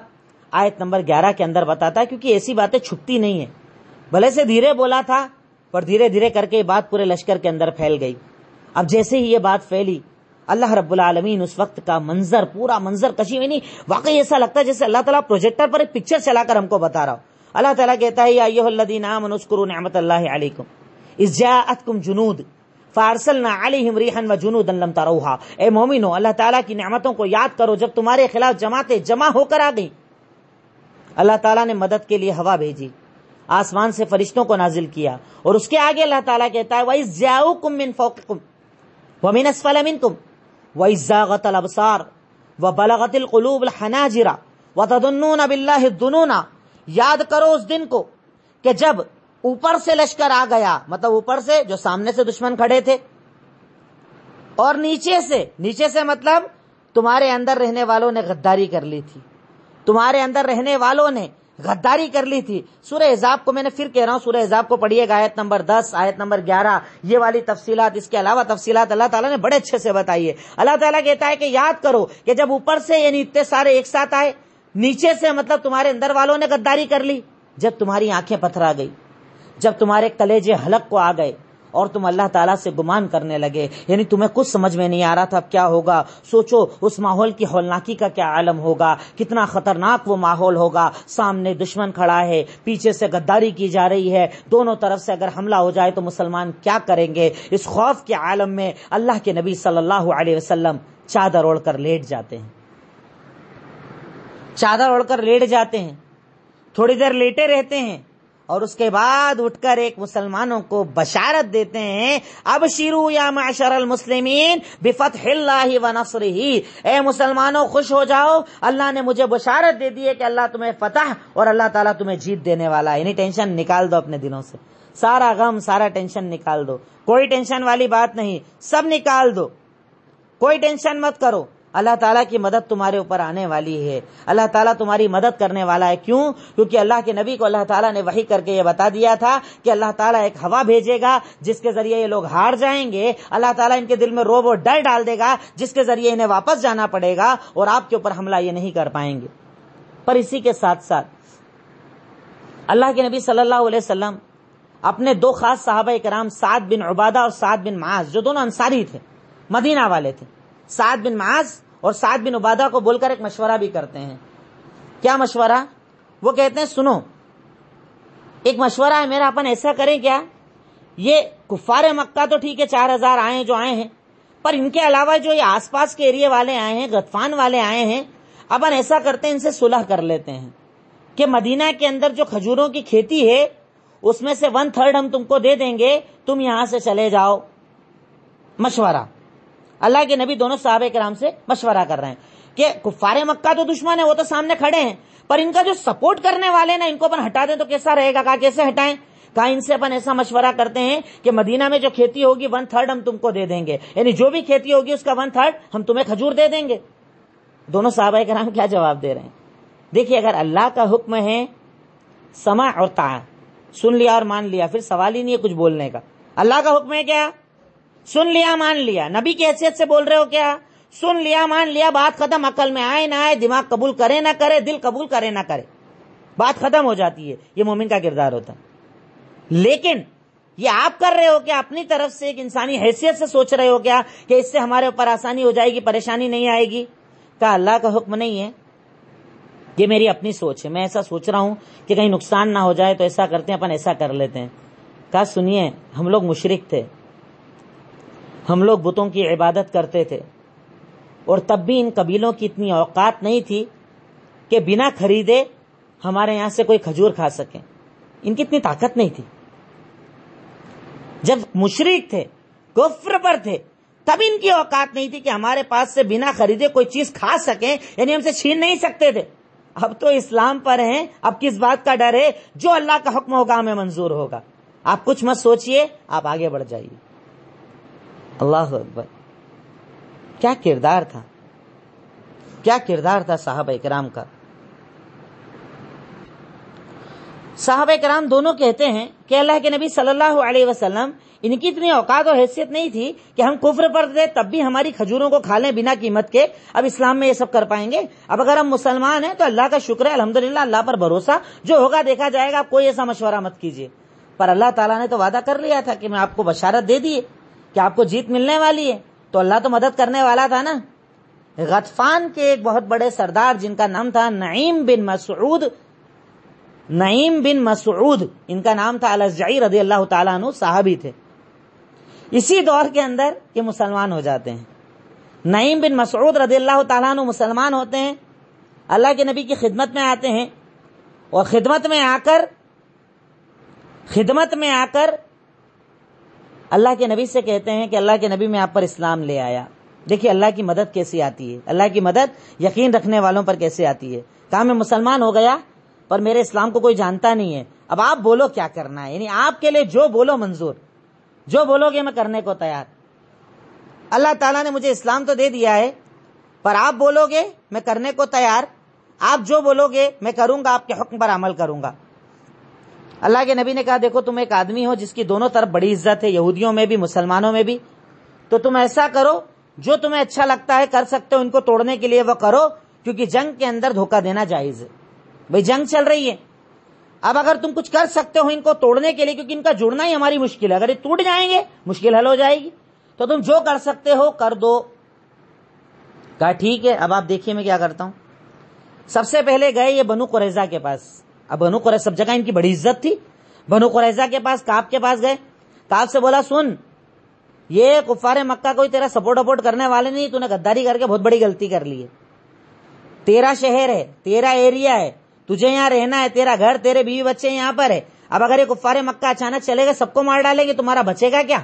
آیت نمبر 11 کے اندر بتاتا ہے، کیونکہ ایسی باتیں چھپتی نہیں ہیں. بھلے سے دھیرے بولا تھا پر دھیرے دھیرے کر کے یہ بات پورے لشکر کے اندر پھیل گئی. اب جیسے ہی یہ بات پھیلی، اللہ رب العالمین اس وقت کا منظر، پورا منظر کشی میں نہیں، واقعی ایسا لگتا ہے جیسے اللہ تعالیٰ پروجیکٹر پر ایک پکچر چلا کر ہم کو بتا رہا ہو. اللہ تعالیٰ کہتا ہے یا ایھا الذین آمنوا اذکروا نعمت اللہ علیکم اذ جاءتکم جنود فارسلنا علیہم ریحا وجنودا لم تروها. اے مومنو، اللہ تعالیٰ کی نعمتوں کو یاد کرو جب تمہارے خلاف جماعتیں جمع ہو کر آ گئیں. اللہ تعالیٰ نے مدد کے لیے ہوا بھیجی، آسمان سے فرشتوں کو نازل کیا، اور اس کے آگے اللہ تعالیٰ کہتا ہے وَإِذْ جَاءُوكُم مِّن فَوْقِكُمْ وَمِنْ أَسْفَلَ مِنْكُمْ وَإِذْ زَاغَتِ الْأَبْصَارُ وَبَلَغَتِ الْقُلُوبُ الْحَنَاجِرَ وَتَظُنُّونَ بِاللَّهِ الظُّنُونَ. یاد کرو اس دن کو کہ جب اوپر سے لشکر آ گیا، مطلب اوپر سے جو سامنے سے دشمن کھڑے تھے، اور نیچے سے مطلب تمہارے اندر رہنے والوں نے غداری کر لی تھی، تمہارے اندر رہنے والوں نے غداری کر لی تھی. سورہ احزاب کو میں نے پھر کہہ رہا ہوں، سورہ احزاب کو پڑھیے گا، آیت نمبر 10، آیت نمبر 11، یہ والی تفصیلات، اس کے علاوہ تفصیلات اللہ تعالیٰ نے بڑے اچھے سے بتائی ہے. اللہ تعالیٰ کہتا ہے کہ یاد کرو کہ جب اوپر سے یعنی اتنے سارے ایک ساتھ آئے، نیچے سے مطلب تمہارے اندر والوں نے غداری کر لی، جب تمہاری آنکھیں پتھرا گئی، جب تمہارے کلیجے حلق کو آ گئے اور تم اللہ تعالیٰ سے گمان کرنے لگے، یعنی تمہیں کچھ سمجھ میں نہیں آ رہا تھا اب کیا ہوگا. سوچو اس ماحول کی ہولناکی کا کیا عالم ہوگا، کتنا خطرناک وہ ماحول ہوگا. سامنے دشمن کھڑا ہے، پیچھے سے غداری کی جا رہی ہے، دونوں طرف سے اگر حملہ ہو جائے تو مسلمان کیا کریں گے. اس خوف کے عالم میں اللہ کے نبی صلی اللہ علیہ وسلم چادر اوڑھ کر لیٹ جاتے ہیں، چادر اوڑھ کر لیٹ جاتے ہیں، تھوڑی دیر لیٹے رہتے ہیں، اور اس کے بعد اٹھ کر ایک مسلمانوں کو بشارت دیتے ہیں ابشروا یا معشر المسلمین بفتح اللہ ونصرہ. اے مسلمانوں خوش ہو جاؤ، اللہ نے مجھے بشارت دے دی ہے کہ اللہ تمہیں فتح اور اللہ تعالیٰ تمہیں جیت دینے والا ہے. یعنی ٹینشن نکال دو اپنے دلوں سے، سارا غم سارا ٹینشن نکال دو، کوئی ٹینشن والی بات نہیں، سب نکال دو، کوئی ٹینشن مت کرو. اللہ تعالیٰ کی مدد تمہارے اوپر آنے والی ہے، اللہ تعالیٰ تمہاری مدد کرنے والا ہے. کیوں؟ کیونکہ اللہ کے نبی کو اللہ تعالیٰ نے وحی کر کے یہ بتا دیا تھا کہ اللہ تعالیٰ ایک ہوا بھیجے گا جس کے ذریعے یہ لوگ ہار جائیں گے، اللہ تعالیٰ ان کے دل میں رعب اور ڈر ڈال دے گا جس کے ذریعے انہیں واپس جانا پڑے گا اور آپ کے اوپر حملہ یہ نہیں کر پائیں گے. پر اسی کے ساتھ ساتھ اللہ کے نبی صلی اللہ علیہ وسلم اپنے دو خاص صحابہ کرام سعد بن عبادہ اور سعد بن معاذ، جو دونوں انصاری تھے، مدینہ والے تھے، سعد بن معاذ اور سعد بن عبادہ کو بول کر ایک مشورہ بھی کرتے ہیں. کیا مشورہ؟ وہ کہتے ہیں سنو، ایک مشورہ ہے میرا، اپن ایسا کریں کیا، یہ کفار مکہ تو ٹھیک ہے 4000 آئے جو آئے ہیں، پر ان کے علاوہ جو یہ آس پاس کے ایریے والے آئے ہیں، غطفان والے آئے ہیں، اپن ایسا کرتے ہیں ان سے صلح کر لیتے ہیں کہ مدینہ کے اندر جو کھجوروں کی کھیتی ہے اس میں سے 1/3 ہم تم کو دے دیں گے، تم یہاں سے چلے جاؤ. مشورہ اللہ کے نبی دونوں صحابہ کرام سے مشورہ کر رہے ہیں کہ کفار مکہ تو دشمن ہے، وہ تو سامنے کھڑے ہیں، پر ان کا جو سپورٹ کرنے والے نا ان کو اپن ہٹا دیں تو کیسا رہے گا. کہا کیسے ہٹائیں؟ کہا ان سے اپن ایسا مشورہ کرتے ہیں کہ مدینہ میں جو کھیتی ہوگی 1/3 ہم تم کو دے دیں گے، یعنی جو بھی کھیتی ہوگی اس کا 1/3 ہم تمہیں کھجور دے دیں گے. دونوں صحابہ کرام کیا جواب دے رہے ہیں؟ دیکھیے، اگر اللہ کا حکم ہے سمع اور طاعت، سن لیا اور مان لیا، پھر سوال ہی نہیں ہے کچھ بولنے کا. اللہ کا حکم ہے کیا؟ سن لیا مان لیا. نبی کی حیثیت سے بول رہے ہو کیا؟ سن لیا مان لیا، بات ختم. عقل میں آئے نہ آئے، دماغ قبول کرے نہ کرے، دل قبول کرے نہ کرے، بات ختم ہو جاتی ہے. یہ مومن کا کردار ہوتا ہے. لیکن یہ آپ کر رہے ہو کیا؟ اپنی طرف سے ایک انسانی حیثیت سے سوچ رہے ہو کیا کہ اس سے ہمارے اوپر آسانی ہو جائے گی، پریشانی نہیں آئے گی؟ کہا اللہ کا حکم نہیں ہے، یہ میری اپنی سوچ ہے، میں ایسا سوچ رہا ہوں کہ کہیں نقصان نہ ہو جائے تو ایسا کرتے ہیں، اپن ایسا کر لیتے ہیں. کہا سنیے، ہم لوگ مشرک تھے، ہم لوگ بتوں کی عبادت کرتے تھے، اور تب بھی ان قبیلوں کی اتنی اوقات نہیں تھی کہ بنا خریدے ہمارے یہاں سے کوئی کھجور کھا سکیں. ان کی اتنی طاقت نہیں تھی. جب مشرک تھے، کفر پر تھے، تب ان کی اوقات نہیں تھی کہ ہمارے پاس سے بنا خریدے کوئی چیز کھا سکیں، یعنی ہم سے چھین نہیں سکتے تھے. اب تو اسلام پر ہیں، اب کس بات کا ڈر ہے؟ جو اللہ کا حکم ہوگا ہمیں منظور ہوگا. آپ کچھ مت سوچئے، آپ آگے بڑھ جائیے. اللہ اکبر. کیا کردار تھا، کیا کردار تھا صحابہ کرام کا. صحابہ کرام دونوں کہتے ہیں کہ اللہ کے نبی صلی اللہ علیہ وسلم ان کی اتنی اوقات و حیثیت نہیں تھی کہ ہم کفر پر تھے تب بھی ہماری کھجوروں کو کھا لیں بنا قیمت کے، اب اسلام میں یہ سب کر پائیں گے. اب اگر ہم مسلمان ہیں تو اللہ کا شکر ہے، الحمدللہ، اللہ پر بھروسہ، جو ہوگا دیکھا جائے گا، آپ کوئی ایسا مشورہ مت کیجیے. پر اللہ تعالیٰ نے تو وعدہ کر لیا تھا کہ میں آپ کو بشارت دے دیے کہ آپ کو جیت ملنے والی ہے، تو اللہ تو مدد کرنے والا تھا نا. غطفان کے ایک بہت بڑے سردار جن کا نام تھا نعیم بن مسعود، ان کا نام تھا الاشجعی رضی اللہ تعالیٰ عنہ، صحابی تھے. اسی دور کے اندر یہ مسلمان ہو جاتے ہیں. نعیم بن مسعود رضی اللہ تعالیٰ عنہ مسلمان ہوتے ہیں، اللہ کے نبی کی خدمت میں آتے ہیں، اور خدمت میں آ کر اللہ کے نبی سے کہتے ہیں کہ اللہ کے نبی میں آپ پر اسلام لے آیا. دیکھیے اللہ کی مدد کیسی آتی ہے، اللہ کی مدد یقین رکھنے والوں پر کیسے آتی ہے. کہا میں مسلمان ہو گیا پر میرے اسلام کو کوئی جانتا نہیں ہے، اب آپ بولو کیا کرنا ہے، یعنی آپ کے لیے جو بولو منظور، جو بولو گے میں کرنے کو تیار. اللہ تعالیٰ نے مجھے اسلام تو دے دیا ہے، پر آپ بولو گے میں کرنے کو تیار، آپ جو بولو گے میں کروں گا، آپ کے حکم پر عمل کروں گا. اللہ کے نبی نے کہا دیکھو تم ایک آدمی ہو جس کی دونوں طرف بڑی عزت ہے، یہودیوں میں بھی مسلمانوں میں بھی، تو تم ایسا کرو جو تمہیں اچھا لگتا ہے کر سکتے ہو، ان کو توڑنے کے لیے وہ کرو، کیونکہ جنگ کے اندر دھوکہ دینا جائز ہے. بھئی جنگ چل رہی ہے، اب اگر تم کچھ کر سکتے ہو ان کو توڑنے کے لیے، کیونکہ ان کا جڑنا ہی ہماری مشکل ہے، اگر یہ ٹوٹ جائیں گے مشکل حل ہو جائے گی، تو تم جو کر سکتے ہو کر دو. کہا ٹھیک ہے. اب آپ دیکھیے میں کیا کرتا ہوں. سب سے پہلے گئے یہ بنو قریظہ کے پاس. اب بنو قریظہ سب جگہ ان کی بڑی عزت تھی. بنو قریظہ کے پاس کعب کے پاس گئے. کعب سے بولا سن، یہ کفار مکہ کوئی تیرا سپورٹ کرنے والے نہیں، تو نے غداری کر کے بہت بڑی غلطی کر لی ہے. تیرا شہر ہے، تیرا ایریا ہے، تجھے یہاں رہنا ہے، تیرا گھر، تیرے بیوی بچے یہاں پر ہے. اب اگر یہ کفار مکہ اچانک چلے گئے، سب کو مار ڈالیں گے، تمہارا بچے گا کیا؟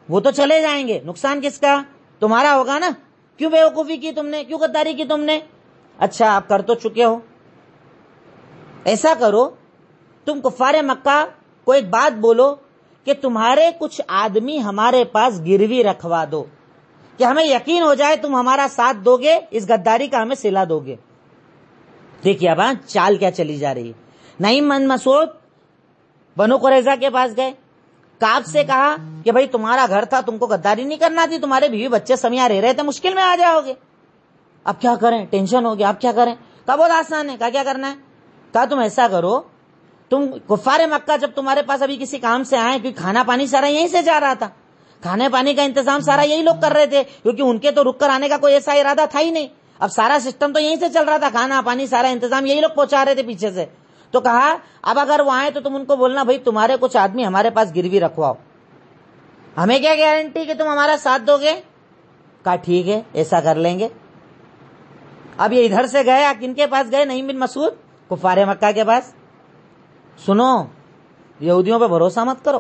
وہ تو چلے جائیں گے، نقصان کس کا؟ تمہارا ہوگا نا. کیوں بیوقوفی کی تم نے، کیوں غداری کی تم نے؟ اچھا آپ کر تو چکے ہو، ایسا کرو تم کفار مکہ کو ایک بات بولو کہ تمہارے کچھ آدمی ہمارے پاس گروی رکھوا دو، کہ ہمیں یقین ہو جائے تم ہمارا ساتھ دو گے، اس غداری کا ہمیں صلہ دو گے. دیکھیے اب چال کیا چلی جا رہی ہے. نعیم بن مسعود بنو قریظہ کے پاس گئے، کعب سے کہا کہ بھائی تمہارا گھر تھا، تم کو غداری نہیں کرنا تھی، تمہارے بیوی بچے سمیاں رہ رہے تھے، مشکل میں آ جاؤ گے، اب کیا کریں، ٹینشن ہو گیا، اب کیا کریں. کہا بہت آسان ہے. کہا کیا کرنا ہے؟ کہا تم ایسا کرو، تم کفار مکہ جب تمہارے پاس ابھی کسی کام سے آئے، کیونکہ کھانا پانی سارا یہیں سے جا رہا تھا، کھانے پانی کا انتظام سارا یہی لوگ کر رہے تھے، کیونکہ ان کے تو رک کر آنے کا کوئی ایسا ارادہ تھا ہی نہیں. اب سارا سسٹم تو یہیں سے چل رہا تھا، کھانا پانی سارا انتظام یہی لوگ پہنچا رہے تھے پیچھے سے. تو کہا اب اگر وہ آئے تو تم ان کو بولنا بھائی تمہارے کچھ آدمی ہمارے پاس گروی رکھواؤ، ہمیں کیا گارنٹی کہ تم ہمارا ساتھ دو گے. کہا ٹھیک ہے ایسا کر لیں گے. اب یہ ادھر سے گئے، کن کے پاس گئے؟ نعیم بن مسعود کفار مکہ کے پاس. سنو یہودیوں پہ بھروسہ مت کرو،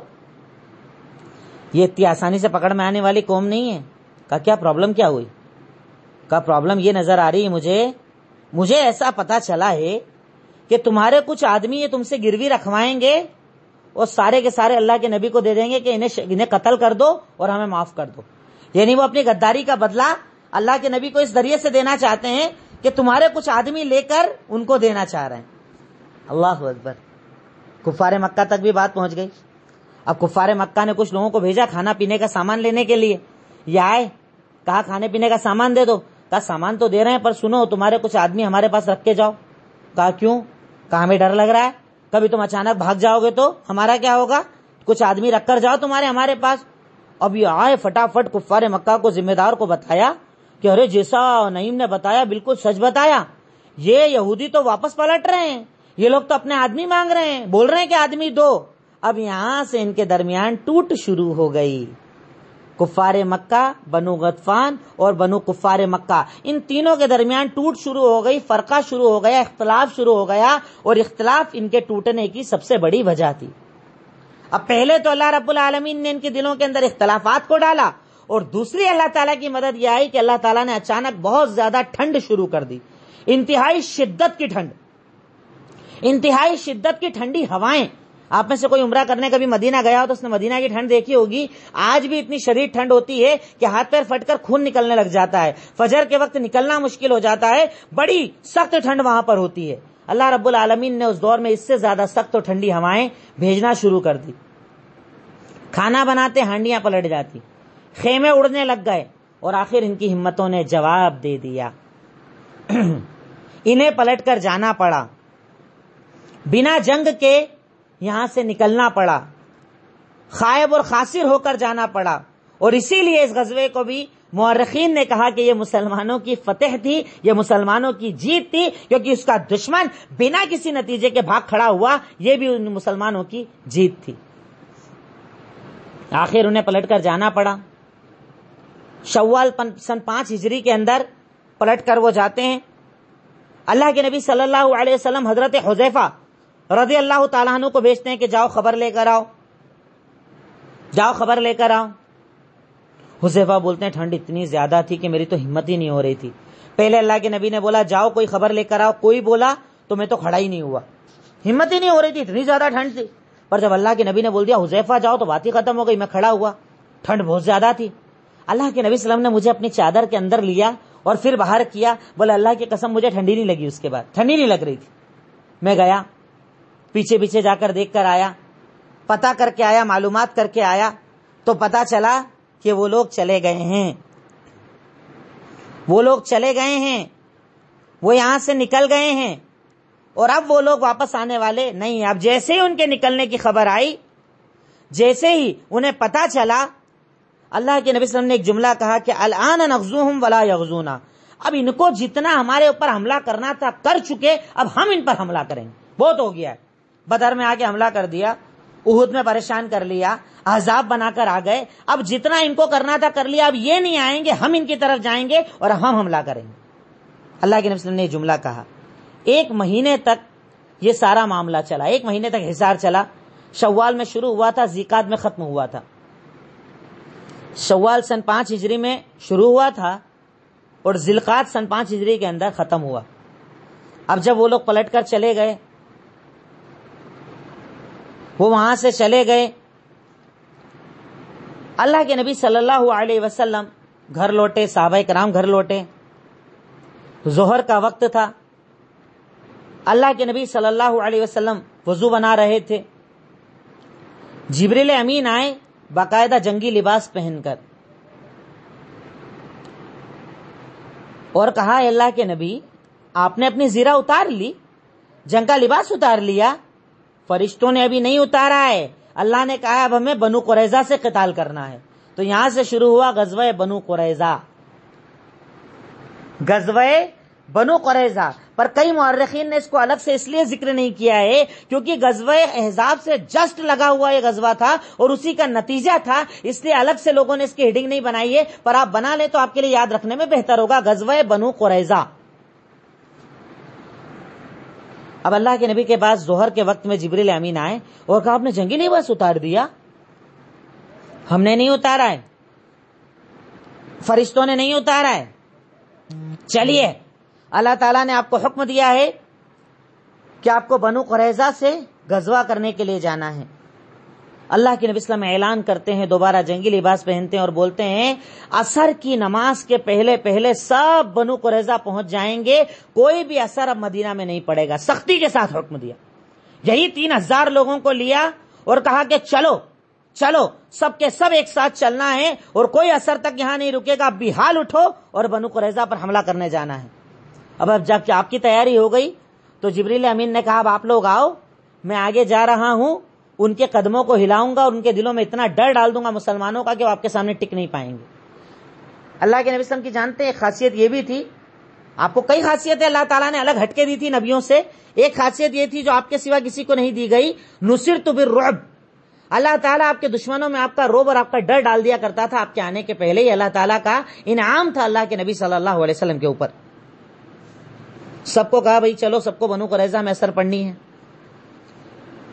یہ اتنی آسانی سے پکڑ میں آنے والی قوم نہیں ہے. کہا کیا پرابلم کیا ہوئی؟ کہا پرابلم یہ نظر آ رہی ہے مجھے ایسا پتا چلا ہے کہ تمہارے کچھ آدمی یہ تم سے گروی رکھوائیں گے اور سارے کے سارے اللہ کے نبی کو دے دیں گے کہ انہیں قتل کر دو اور ہمیں معاف کر دو. یعنی وہ اپنی غداری کا بدلہ اللہ کے نبی کو اس ذریعے سے دینا چاہتے ہیں کہ تمہارے کچھ آدمی لے کر ان کو دینا چاہ رہے ہیں. اللہ اکبر. کفار مکہ تک بھی بات پہنچ گئی. اب کفار مکہ نے کچھ لوگوں کو بھیجا کھانا پینے کا سامان لینے کے لیے. یہ آئے، کہا کھانے پینے کا سامان دے دو. کہا سامان تو دے رہے ہیں پر سنو تمہارے کچھ آدمی ہمارے پاس رکھ کے جاؤ. کہا کیوں؟ کہا ہمیں ڈر لگ رہا ہے، کبھی تم اچانک بھاگ جاؤ گے تو ہمارا کیا ہوگا، کچھ آدمی رکھ کر جاؤ تمہارے ہمارے پاس. اب یہ آئے فٹافٹ کفار مکہ کو ذمہ دار کو بتایا کہ ارے جیسا نعیم نے بتایا بالکل سچ بتایا، یہ یہودی تو واپس پلٹ رہے ہیں، یہ لوگ تو اپنے آدمی مانگ رہے ہیں، بول رہے ہیں کہ آدمی دو. اب یہاں سے ان کے درمیان ٹوٹ شروع ہو گئی. کفار مکہ، بنو غطفان اور بنو کفار مکہ، ان تینوں کے درمیان ٹوٹ شروع ہو گئی، فرقہ شروع ہو گیا، اختلاف شروع ہو گیا. اور اختلاف ان کے ٹوٹنے کی سب سے بڑی وجہ تھی. اب پہلے تو اللہ رب العالمین نے ان کے دلوں کے اندر اختلافات کو ڈالا، اور دوسری اللہ تعالیٰ کی مدد یہ آئی کہ اللہ تعالیٰ نے اچانک بہت زیادہ ٹھنڈ شروع کر دی، انتہائی شدت کی ٹھنڈ، انتہائی شدت کی ٹھنڈی ہوائیں آپ میں سے کوئی عمرہ کرنے کبھی مدینہ گیا ہو تو اس نے مدینہ کی ٹھنڈ دیکھی ہوگی. آج بھی اتنی شدید ٹھنڈ ہوتی ہے کہ ہاتھ پیر پھٹ کر خون نکلنے لگ جاتا ہے, فجر کے وقت نکلنا مشکل ہو جاتا ہے, بڑی سخت ٹھنڈ وہاں پر ہوتی ہے. اللہ رب العالمین نے اس دور میں اس سے زیادہ سخت اور ٹھنڈی ہوائیں بھیجنا شروع کر دی. کھانا بناتے ہانڈیاں پلٹ جاتی, خیمے اڑنے لگ گئے, اور آخر ان کی ہمتوں نے جواب دے دیا. انہیں پلٹ کر جانا پڑا, بنا جنگ کے یہاں سے نکلنا پڑا, خائب اور خاسر ہو کر جانا پڑا. اور اسی لیے اس غزوے کو بھی مورخین نے کہا کہ یہ مسلمانوں کی فتح تھی, یہ مسلمانوں کی جیت تھی, کیونکہ اس کا دشمن بنا کسی نتیجے کے بھاگ کھڑا ہوا. یہ بھی ان مسلمانوں کی جیت تھی. آخر انہیں پلٹ کر جانا پڑا. شوال سن 5 ہجری کے اندر پلٹ کر وہ جاتے ہیں. اللہ کے نبی صلی اللہ علیہ وسلم حضرت حذیفہ رضی اللہ تعالیٰ عنہ کو بھیجتے ہیں کہ جاؤ خبر لے کر آؤ, جاؤ خبر لے کر آؤ. حذیفہ بولتے ہیں ٹھنڈ اتنی زیادہ تھی کہ میری تو ہمت ہی نہیں ہو رہی تھی. پہلے اللہ کے نبی نے بولا جاؤ کوئی خبر لے کر آؤ, کوئی بولا تو میں تو کھڑا ہی نہیں ہوا, ہمت ہی نہیں ہو رہی تھی, اتنی زیادہ ٹھنڈ تھی. پر جب اللہ کے نبی نے بول دیا حذیفہ جاؤ تو بات ہی ختم ہو گئی. میں کھڑا ہوا, ٹھنڈ بہت زیادہ تھی. اللہ کے نبی صلی اللہ علیہ وسلم نے مجھے اپنی چادر کے اندر لیا اور پھر باہر کیا. بولا اللہ کی قسم مجھے ٹھنڈی نہیں لگی, اس کے بعد ٹھنڈی نہیں لگ رہی تھی. میں گیا پیچھے پیچھے جا کر دیکھ کر آیا, پتہ کر کے آیا, معلومات کر کے آیا, تو پتہ چلا کہ وہ لوگ چلے گئے ہیں, وہ لوگ چلے گئے ہیں, وہ یہاں سے نکل گئے ہیں, اور اب وہ لوگ واپس آنے والے نہیں. اب جیسے ہی ان کے نکلنے کی خبر آئی, جیسے ہی انہیں پتہ چلا, اللہ کے نبی صلی اللہ علیہ وسلم نے ایک جملہ کہا کہ الآن نغزوہم ولا یغزونا, اب ان کو جتنا ہمارے اوپر حملہ کرنا تھا کر چکے, اب ہم ان پر حملہ کریں گے, بہت ہو گیا ہے. بدر میں آ کے حملہ کر دیا, احد میں پریشان کر لیا, احزاب بنا کر آ گئے, اب جتنا ان کو کرنا تھا کر لیا, اب یہ نہیں آئیں گے, ہم ان کی طرف جائیں گے اور ہم حملہ کریں گے. اللہ کے نبی صلی اللہ علیہ وسلم نے یہ جملہ کہا. 1 مہینے تک یہ سارا معاملہ چلا, 1 مہینے تک حصار چلا. شوال میں شروع ہوا تھا, ذیقعد میں ختم ہوا تھا. شوال سن 5 ہجری میں شروع ہوا تھا اور ذیقعد سن 5 ہجری کے اندر ختم ہوا. اب جب وہ لوگ پلٹ کر چلے گئے, وہ وہاں سے چلے گئے, اللہ کے نبی صلی اللہ علیہ وسلم گھر لوٹے, صحابہ کرام گھر لوٹے. ظہر کا وقت تھا. اللہ کے نبی صلی اللہ علیہ وسلم وضو بنا رہے تھے. جبریل امین آئے باقاعدہ جنگی لباس پہن کر, اور کہا اے اللہ کے نبی آپ نے اپنی زیرہ اتار لی, جنگ کا لباس اتار لیا. فرشتوں نے ابھی نہیں اتارا ہے. اللہ نے کہا اب ہمیں بنو قریظہ سے قتال کرنا ہے. تو یہاں سے شروع ہوا غزوہ بنو قریظہ, غزوہ بنو قریظہ. پر کئی مورخین نے اس کو الگ سے اس لیے ذکر نہیں کیا ہے کیونکہ غزوہ احزاب سے جسٹ لگا ہوا یہ غزوہ تھا اور اسی کا نتیجہ تھا, اس لیے الگ سے لوگوں نے اس کی ہیڈنگ نہیں بنائی ہے. پر آپ بنا لیں تو آپ کے لیے یاد رکھنے میں بہتر ہوگا, غزوہ بنو قریظہ. اب اللہ کے نبی کے پاس ظہر کے وقت میں جبریل امین آئے اور کہا آپ نے جنگی لباس اتار دیا. ہم نے نہیں اتارا ہے, فرشتوں نے نہیں اتارا ہے. چلیے اللہ تعالیٰ نے آپ کو حکم دیا ہے کہ آپ کو بنو قریظہ سے غزوہ کرنے کے لیے جانا ہے. اللہ کے نبی صلی اللہ علیہ وسلم اعلان کرتے ہیں, دوبارہ جنگی لباس پہنتے ہیں اور بولتے ہیں عصر کی نماز کے پہلے پہلے سب بنو قریظہ پہنچ جائیں گے, کوئی بھی اثر اب مدینہ میں نہیں پڑے گا. سختی کے ساتھ حکم دیا. یہی 3000 لوگوں کو لیا اور کہا کہ چلو چلو سب کے سب ایک ساتھ چلنا ہے اور کوئی اثر تک یہاں نہیں رکے گا. اب بھی حال اٹھو اور بنو قریظہ پر حملہ کرنے جانا ہے. اب جب کہ آپ کی تیاری ہو گئی تو جبریل امین نے کہا اب آپ لوگ آؤ, میں آگے جا رہا ہوں, ان کے قدموں کو ہلاؤں گا اور ان کے دلوں میں اتنا ڈر ڈال دوں گا مسلمانوں کا کہ وہ آپ کے سامنے ٹک نہیں پائیں گے. اللہ کے نبی صلی اللہ علیہ وسلم کی جانتے ایک خاصیت یہ بھی تھی, آپ کو کئی خاصیتیں اللہ تعالیٰ نے الگ ہٹ کے دی تھی نبیوں سے. ایک خاصیت یہ تھی جو آپ کے سوا کسی کو نہیں دی گئی, نصرت بالرعب. اللہ تعالیٰ آپ کے دشمنوں میں آپ کا روب اور آپ کا ڈر ڈال دیا کرتا تھا. آپ کے آنے کے پہلے ہی اللہ تعالیٰ کا انعام تھا اللہ کے نبی صلی اللہ علیہ وسلم کے اوپر. سب کو کہا بھائی چلو سب کو بنو قریظہ میں اثر پڑنی ہے.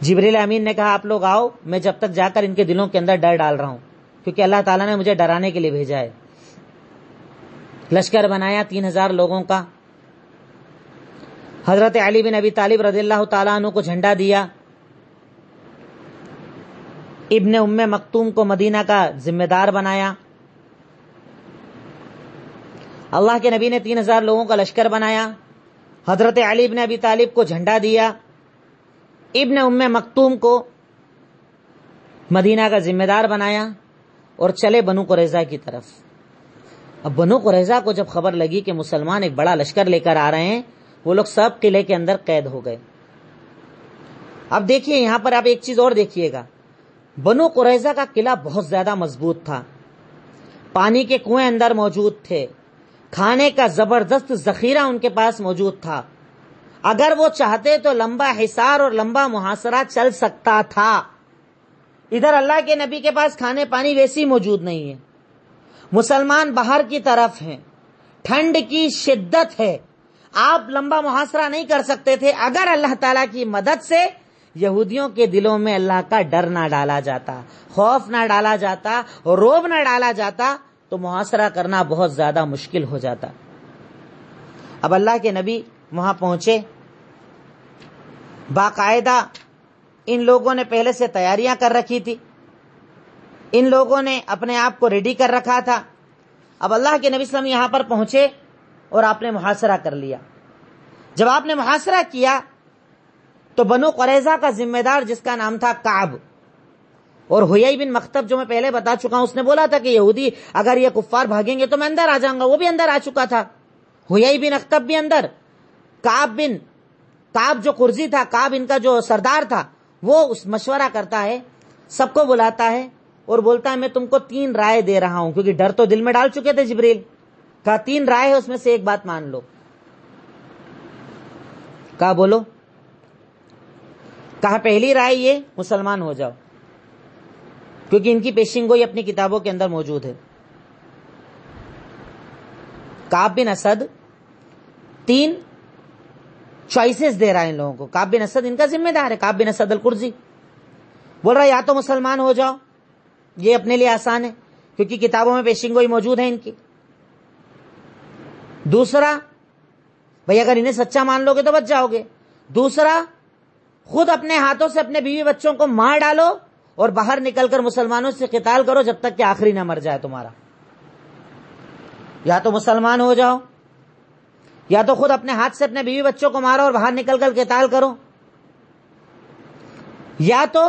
جبریل امین نے کہا آپ لوگ آؤ, میں جب تک جا کر ان کے دلوں کے اندر ڈر ڈال رہا ہوں کیونکہ اللہ تعالیٰ نے مجھے ڈرانے کے لیے بھیجا ہے. لشکر بنایا 3000 لوگوں کا. حضرت علی بن ابی طالب رضی اللہ تعالیٰ عنہ کو جھنڈا دیا. ابن ام مکتوم کو مدینہ کا ذمہ دار بنایا. اللہ کے نبی نے 3000 لوگوں کا لشکر بنایا. حضرت علی ابن ابی طالب کو جھنڈا دیا. ابن ام مکتوم کو مدینہ کا ذمہ دار بنایا اور چلے بنو قریظہ کی طرف. اب بنو قریظہ کو جب خبر لگی کہ مسلمان ایک بڑا لشکر لے کر آ رہے ہیں، وہ لوگ سب قلعے کے اندر قید ہو گئے. اب دیکھیے یہاں پر آپ ایک چیز اور دیکھیے گا. بنو قریظہ کا قلعہ بہت زیادہ مضبوط تھا، پانی کے کنویں اندر موجود تھے، کھانے کا زبردست ذخیرہ ان کے پاس موجود تھا. اگر وہ چاہتے تو لمبا حصار اور لمبا محاصرہ چل سکتا تھا. ادھر اللہ کے نبی کے پاس کھانے پانی ویسی موجود نہیں ہے، مسلمان باہر کی طرف ہیں، ٹھنڈ کی شدت ہے، آپ لمبا محاصرہ نہیں کر سکتے تھے. اگر اللہ تعالیٰ کی مدد سے یہودیوں کے دلوں میں اللہ کا ڈر نہ ڈالا جاتا، خوف نہ ڈالا جاتا، روب نہ ڈالا جاتا، تو محاصرہ کرنا بہت زیادہ مشکل ہو جاتا. اب اللہ کے نبی وہاں پہنچے. باقاعدہ ان لوگوں نے پہلے سے تیاریاں کر رکھی تھی، ان لوگوں نے اپنے آپ کو ریڈی کر رکھا تھا. اب اللہ کے نبی صلی اللہ علیہ وسلم یہاں پر پہنچے اور آپ نے محاصرہ کر لیا. جب آپ نے محاصرہ کیا تو بنو قریظہ کا ذمہ دار جس کا نام تھا کعب، اور حیی بن مخطب جو میں پہلے بتا چکا ہوں، اس نے بولا تھا کہ یہودی اگر یہ کفار بھاگیں گے تو میں اندر آ جاؤں گا، وہ بھی اندر آ چکا تھا. حیی بن مخطب بھی اندر. کعب جو قرظی تھا، کعب ان کا جو سردار تھا، وہ اس مشورہ کرتا ہے، سب کو بلاتا ہے اور بولتا ہے میں تم کو 3 رائے دے رہا ہوں، کیونکہ ڈر تو دل میں ڈال چکے تھے جبریل. کہا 3 رائے ہے، اس میں سے ایک بات مان لو. کہا بولو. کہا پہلی رائے یہ، مسلمان ہو جاؤ، کیونکہ ان کی پیشین گوئی اپنی کتابوں کے اندر موجود ہے. کعب بن اسد 3 چوائسز دے رہا ہے ان لوگوں کو. کعب بن اسد ان کا ذمہ دار ہے، کعب بن اسد القرظی بول رہا ہے یا تو مسلمان ہو جاؤ، یہ اپنے لیے آسان ہے کیونکہ کتابوں میں پیشین گوئی موجود ہے ان کی. دوسرا بھئی اگر انہیں سچا مان لو گے تو بچ جاؤ گے. دوسرا خود اپنے ہاتھوں سے اپنے بیوی بچوں کو مار ڈالو اور باہر نکل کر مسلمانوں سے قتال کرو جب تک کہ آخری نہ مر جائے تمہارا. یا تو مسلمان ہو جاؤ، یا تو خود اپنے ہاتھ سے اپنے بیوی بچوں کو مارو اور باہر نکل کر قتال کرو، یا تو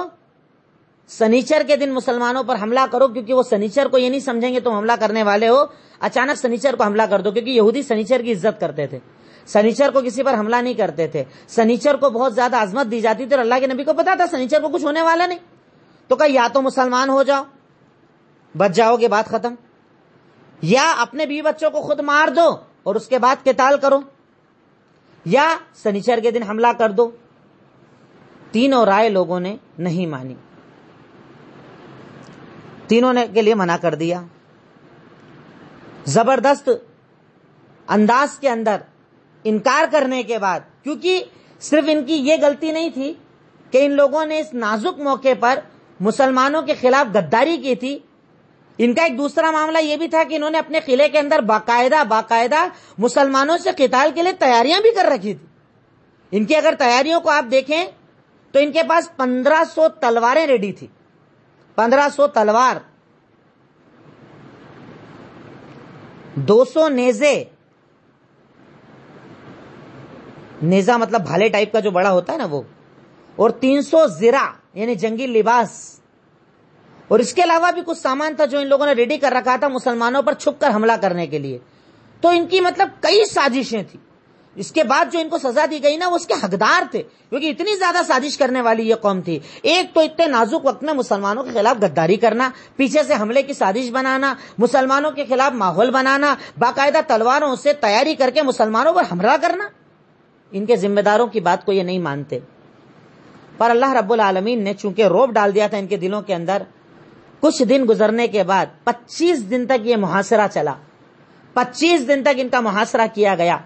سنیچر کے دن مسلمانوں پر حملہ کرو، کیونکہ وہ سنیچر کو یہ نہیں سمجھیں گے تم حملہ کرنے والے ہو، اچانک سنیچر کو حملہ کر دو، کیونکہ یہودی سنیچر کی عزت کرتے تھے، سنیچر کو کسی پر حملہ نہیں کرتے تھے، سنیچر کو بہت زیادہ عظمت دی جاتی تھی اور اللہ کے نبی کو پتا تھا سنیچر کو کچھ ہونے والا نہیں. تو کہا یا تو مسلمان ہو جاؤ بچ جاؤ گے، بات ختم، یا اپنے بیوی بچوں کو خود مار دو اور اس کے بعد قتال کرو، یا سنیچر کے دن حملہ کر دو. تینوں رائے لوگوں نے نہیں مانی، تینوں نے کے لیے منع کر دیا. زبردست انداز کے اندر انکار کرنے کے بعد، کیونکہ صرف ان کی یہ غلطی نہیں تھی کہ ان لوگوں نے اس نازک موقع پر مسلمانوں کے خلاف غداری کی تھی، ان کا ایک دوسرا معاملہ یہ بھی تھا کہ انہوں نے اپنے قلعے کے اندر باقاعدہ مسلمانوں سے قتال کے لیے تیاریاں بھی کر رکھی تھی. ان کی اگر تیاریوں کو آپ دیکھیں تو ان کے پاس 1500 تلواریں ریڈی تھی، 1500 تلوار، 200 نیزہ مطلب بھالے ٹائپ کا جو بڑا ہوتا ہے نا وہ، اور 300 زرہ یعنی جنگی لباس، اور اس کے علاوہ بھی کچھ سامان تھا جو ان لوگوں نے ریڈی کر رکھا تھا مسلمانوں پر چھپ کر حملہ کرنے کے لیے. تو ان کی مطلب کئی سازشیں تھیں. اس کے بعد جو ان کو سزا دی گئی نا وہ اس کے حقدار تھے، کیونکہ اتنی زیادہ سازش کرنے والی یہ قوم تھی. ایک تو اتنے نازک وقت میں مسلمانوں کے خلاف غداری کرنا، پیچھے سے حملے کی سازش بنانا، مسلمانوں کے خلاف ماحول بنانا، باقاعدہ تلواروں سے تیاری کر کے مسلمانوں پر حملہ کرنا. ان کے ذمہ داروں کی بات کو یہ نہیں مانتے، پر اللہ رب العالمین نے چونکہ روب ڈال دیا تھا ان کے دلوں کے اندر. کچھ دن گزرنے کے بعد 25 دن تک یہ محاصرہ چلا، 25 دن تک ان کا محاصرہ کیا گیا.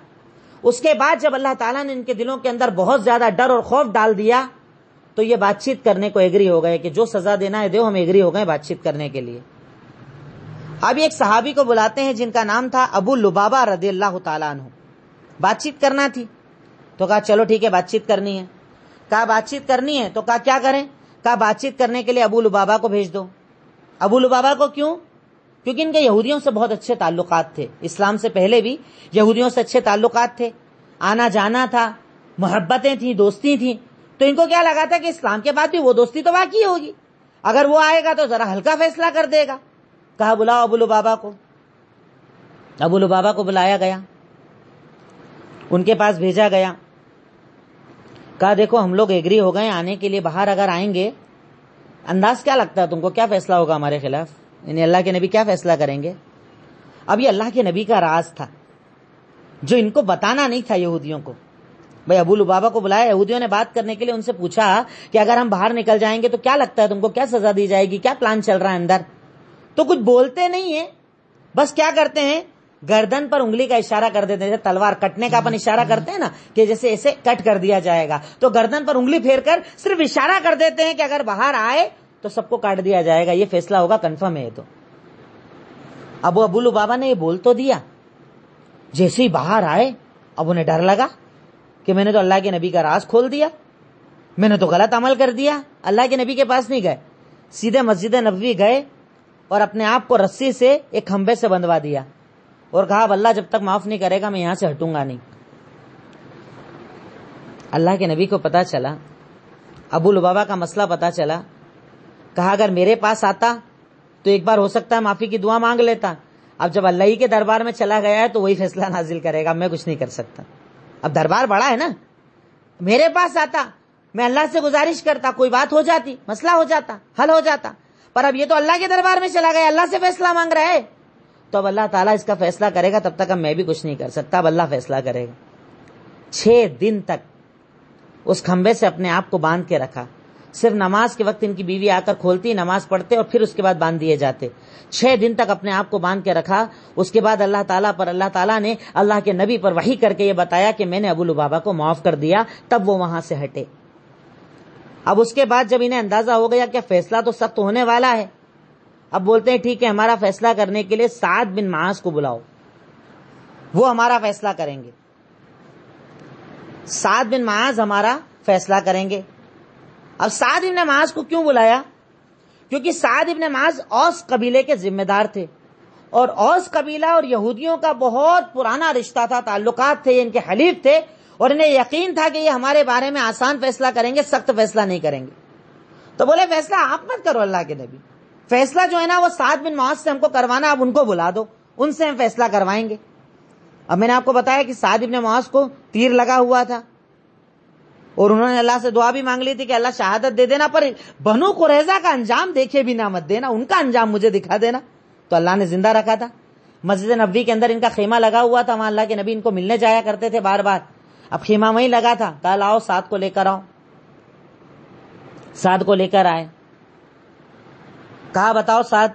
اس کے بعد جب اللہ تعالیٰ نے ان کے دلوں کے اندر بہت زیادہ ڈر اور خوف ڈال دیا تو یہ بات چیت کرنے کو ایگری ہو گئے کہ جو سزا دینا ہے دیو، ہم ایگری ہو گئے بات چیت کرنے کے لیے. اب ایک صحابی کو بلاتے ہیں جن کا نام تھا ابو لبابہ رضی اللہ تعالیٰ عنہ. بات چیت کرنا تھی تو کہا چلو ٹھیک ہے بات چیت کرنی ہے. کہا بات چیت کرنی ہے تو کہا کیا کریں؟ کہا بات چیت کرنے کے لیے ابو لبابہ کو بھیج دو۔ ابو لبابہ کو کیوں؟ کیونکہ ان کے یہودیوں سے بہت اچھے تعلقات تھے، اسلام سے پہلے بھی یہودیوں سے اچھے تعلقات تھے، آنا جانا تھا، محبتیں تھیں، دوستی تھیں، تو ان کو کیا لگا تھا کہ اسلام کے بعد بھی وہ دوستی تو باقی ہوگی، اگر وہ آئے گا تو ذرا ہلکا فیصلہ کر دے گا۔ کہا بلاؤ ابو لبابہ کو۔ ابو لبابہ کو بلایا گیا، ان کے پاس بھیجا گیا، کہا دیکھو ہم لوگ ایگری ہو گئے آنے کے لیے، باہر اگر آئیں گے، انداز کیا لگتا ہے تم کو، کیا فیصلہ ہوگا ہمارے خلاف؟ یعنی اللہ کے نبی کیا فیصلہ کریں گے؟ اب یہ اللہ کے نبی کا راز تھا جو ان کو بتانا نہیں تھا یہودیوں کو۔ بھائی ابو لبابہ کو بلایا، یہودیوں نے بات کرنے کے لیے ان سے پوچھا کہ اگر ہم باہر نکل جائیں گے تو کیا لگتا ہے تم کو، کیا سزا دی جائے گی، کیا پلان چل رہا ہے اندر؟ تو کچھ بولتے نہیں ہیں، بس کیا کرتے ہیں، گردن پر انگلی کا اشارہ کر دیتے ہیں، جیسے تلوار کٹنے کا اپن اشارہ کرتے ہیں نا کہ جیسے ایسے کٹ کر دیا جائے گا، تو گردن پر انگلی پھیر کر صرف اشارہ کر دیتے ہیں کہ اگر باہر آئے تو سب کو کاٹ دیا جائے گا، یہ فیصلہ ہوگا، کنفرم ہے۔ تو ابو لبابہ نے یہ بول تو دیا، جیسے ہی باہر آئے اب انہیں ڈر لگا کہ میں نے تو اللہ کے نبی کا راز کھول دیا، میں نے تو غلط عمل کر دیا۔ اللہ کے نبی کے پاس نہیں گئے، سیدھے مسجد نبوی گئے اور اپنے آپ کو رسی سے ایک کھمبے سے بندھوا دیا اور کہا اب اللہ جب تک معاف نہیں کرے گا میں یہاں سے ہٹوں گا نہیں۔ اللہ کے نبی کو پتا چلا، ابو لبابہ کا مسئلہ پتا چلا، کہا اگر میرے پاس آتا تو ایک بار ہو سکتا ہے معافی کی دعا مانگ لیتا، اب جب اللہ ہی کے دربار میں چلا گیا ہے تو وہی فیصلہ نازل کرے گا، میں کچھ نہیں کر سکتا۔ اب دربار بڑا ہے نا، میرے پاس آتا، میں اللہ سے گزارش کرتا، کوئی بات ہو جاتی، مسئلہ ہو جاتا، حل ہو جاتا، پر اب یہ تو اللہ کے دربار میں چلا گیا، اللہ سے فیصلہ مانگ رہا ہے، تو اب اللہ تعالیٰ اس کا فیصلہ کرے گا، تب تک اب میں بھی کچھ نہیں کر سکتا، اب اللہ فیصلہ کرے گا۔ 6 دن تک اس کھمبے سے اپنے آپ کو باندھ کے رکھا، صرف نماز کے وقت ان کی بیوی آ کر کھولتی، نماز پڑھتے اور پھر اس کے بعد باندھ دیے جاتے۔ 6 دن تک اپنے آپ کو باندھ کے رکھا۔ اس کے بعد اللہ تعالیٰ نے اللہ کے نبی پر وحی کر کے یہ بتایا کہ میں نے ابو لبابہ کو معاف کر دیا، تب وہ وہاں سے ہٹے۔ اب اس کے بعد جب انہیں اندازہ ہو گیا کہ فیصلہ تو سخت ہونے والا ہے، اب بولتے ہیں ٹھیک ہے، ہمارا فیصلہ کرنے کے لیے سعد بن معاذ کو بلاؤ، وہ ہمارا فیصلہ کریں گے، سعد بن معاذ ہمارا فیصلہ کریں گے۔ اب سعد بن معاذ کو کیوں بلایا؟ کیونکہ سعد بن معاذ اوس قبیلے کے ذمہ دار تھے، اور اوس قبیلہ اور یہودیوں کا بہت پرانا رشتہ تھا، تعلقات تھے، ان کے حلیف تھے، اور انہیں یقین تھا کہ یہ ہمارے بارے میں آسان فیصلہ کریں گے، سخت فیصلہ نہیں کریں گے۔ تو بولے فیصلہ آپ مت کرو اللہ کے نبی، فیصلہ جو ہے نا وہ سعد بن معاذ سے ہم کو کروانا، اب ان کو بلا دو، ان سے ہم فیصلہ کروائیں گے۔ اب میں نے آپ کو بتایا کہ سعد بن معاذ کو تیر لگا ہوا تھا، اور انہوں نے اللہ سے دعا بھی مانگ لی تھی کہ اللہ شہادت دے دینا، پر بنو قریظہ کا انجام دیکھے بھی نہ مت دینا، ان کا انجام مجھے دکھا دینا۔ تو اللہ نے زندہ رکھا تھا، مسجد نبوی کے اندر ان کا خیمہ لگا ہوا تھا، وہاں اللہ کے نبی ان کو ملنے جایا کرتے تھے بار بار۔ اب خیمہ وہیں لگا تھا، کل آؤ سعد کو لے کر آؤ، سعد کو لے کر آئے، کہا بتاؤ سعد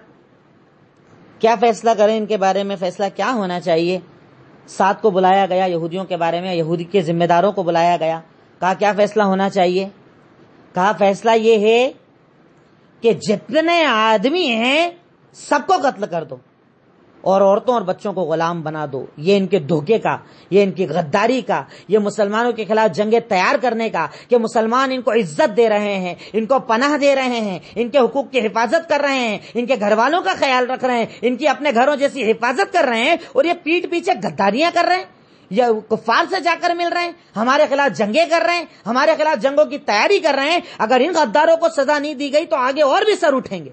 کیا فیصلہ کریں، ان کے بارے میں فیصلہ کیا ہونا چاہیے۔ سعد کو بلایا گیا، یہودیوں کے بارے میں یہودی کے ذمہ داروں کو بلایا گیا، کہا کیا فیصلہ ہونا چاہیے؟ کہا فیصلہ یہ ہے کہ جتنے آدمی ہیں سب کو قتل کر دو، اور عورتوں اور بچوں کو غلام بنا دو۔ یہ ان کے دھوکے کا، یہ ان کی غداری کا، یہ مسلمانوں کے خلاف جنگیں تیار کرنے کا، کہ مسلمان ان کو عزت دے رہے ہیں، ان کو پناہ دے رہے ہیں، ان کے حقوق کی حفاظت کر رہے ہیں، ان کے گھر والوں کا خیال رکھ رہے ہیں، ان کی اپنے گھروں جیسی حفاظت کر رہے ہیں، اور یہ پیٹھ پیچھے غداریاں کر رہے ہیں، یا کفار سے جا کر مل رہے ہیں، ہمارے خلاف جنگیں کر رہے ہیں، ہمارے خلاف جنگوں کی تیاری کر رہے ہیں۔ اگر ان غداروں کو سزا نہیں دی گئی تو آگے اور بھی سر اٹھیں گے،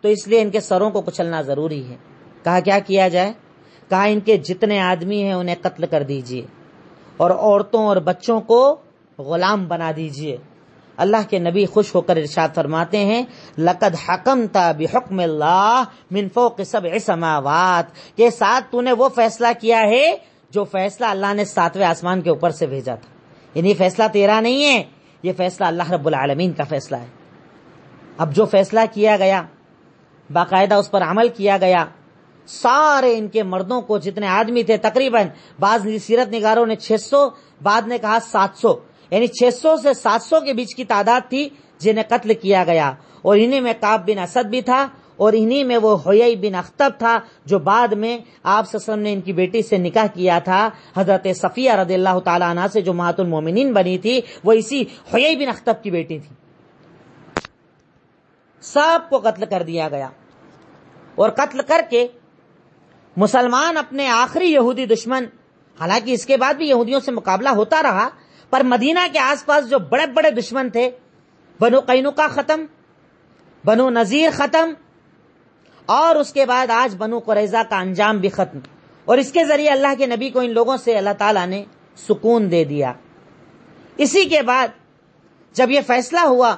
تو اس لیے ان کے سروں کو کچلنا ضروری ہے۔ کہا کیا کیا جائے؟ کہا ان کے جتنے آدمی ہیں انہیں قتل کر دیجئے، اور عورتوں اور بچوں کو غلام بنا دیجئے۔ اللہ کے نبی خوش ہو کر ارشاد فرماتے ہیں، لقد حکمت بحکم اللہ من فوق 7 سماوات، کہ ساتھ تو نے وہ فیصلہ کیا ہے جو فیصلہ اللہ نے 7ویں آسمان کے اوپر سے بھیجا تھا۔ یعنی فیصلہ تیرا نہیں ہے، یہ فیصلہ اللہ رب العالمین کا فیصلہ ہے۔ اب جو فیصلہ کیا گیا باقاعدہ اس پر عمل کیا گیا، سارے ان کے مردوں کو، جتنے آدمی تھے تقریباً، بعض سیرت نگاروں نے 600، بعد نے کہا 700، یعنی 600 سے 700 کے بیچ کی تعداد تھی جنہیں قتل کیا گیا، اور انہی میں کعب بن اسد بھی تھا، اور انہی میں وہ حیی بن اخطب تھا جو بعد میں آپ صلی اللہ علیہ وسلم نے ان کی بیٹی سے نکاح کیا تھا، حضرت صفیہ رضی اللہ تعالی عنہا سے، جو امہات المومنین بنی تھی، وہ اسی حیی بن اخطب کی بیٹی تھی۔ سب کو قتل کر دیا گیا، اور قتل کر کے مسلمان اپنے آخری یہودی دشمن، حالانکہ اس کے بعد بھی یہودیوں سے مقابلہ ہوتا رہا، پر مدینہ کے آس پاس جو بڑے بڑے دشمن تھے، بنو قینقاع ختم، بنو نذیر ختم، اور اس کے بعد آج بنو قریظہ کا انجام بھی ختم، اور اس کے ذریعے اللہ کے نبی کو ان لوگوں سے اللہ تعالیٰ نے سکون دے دیا۔ اسی کے بعد جب یہ فیصلہ ہوا،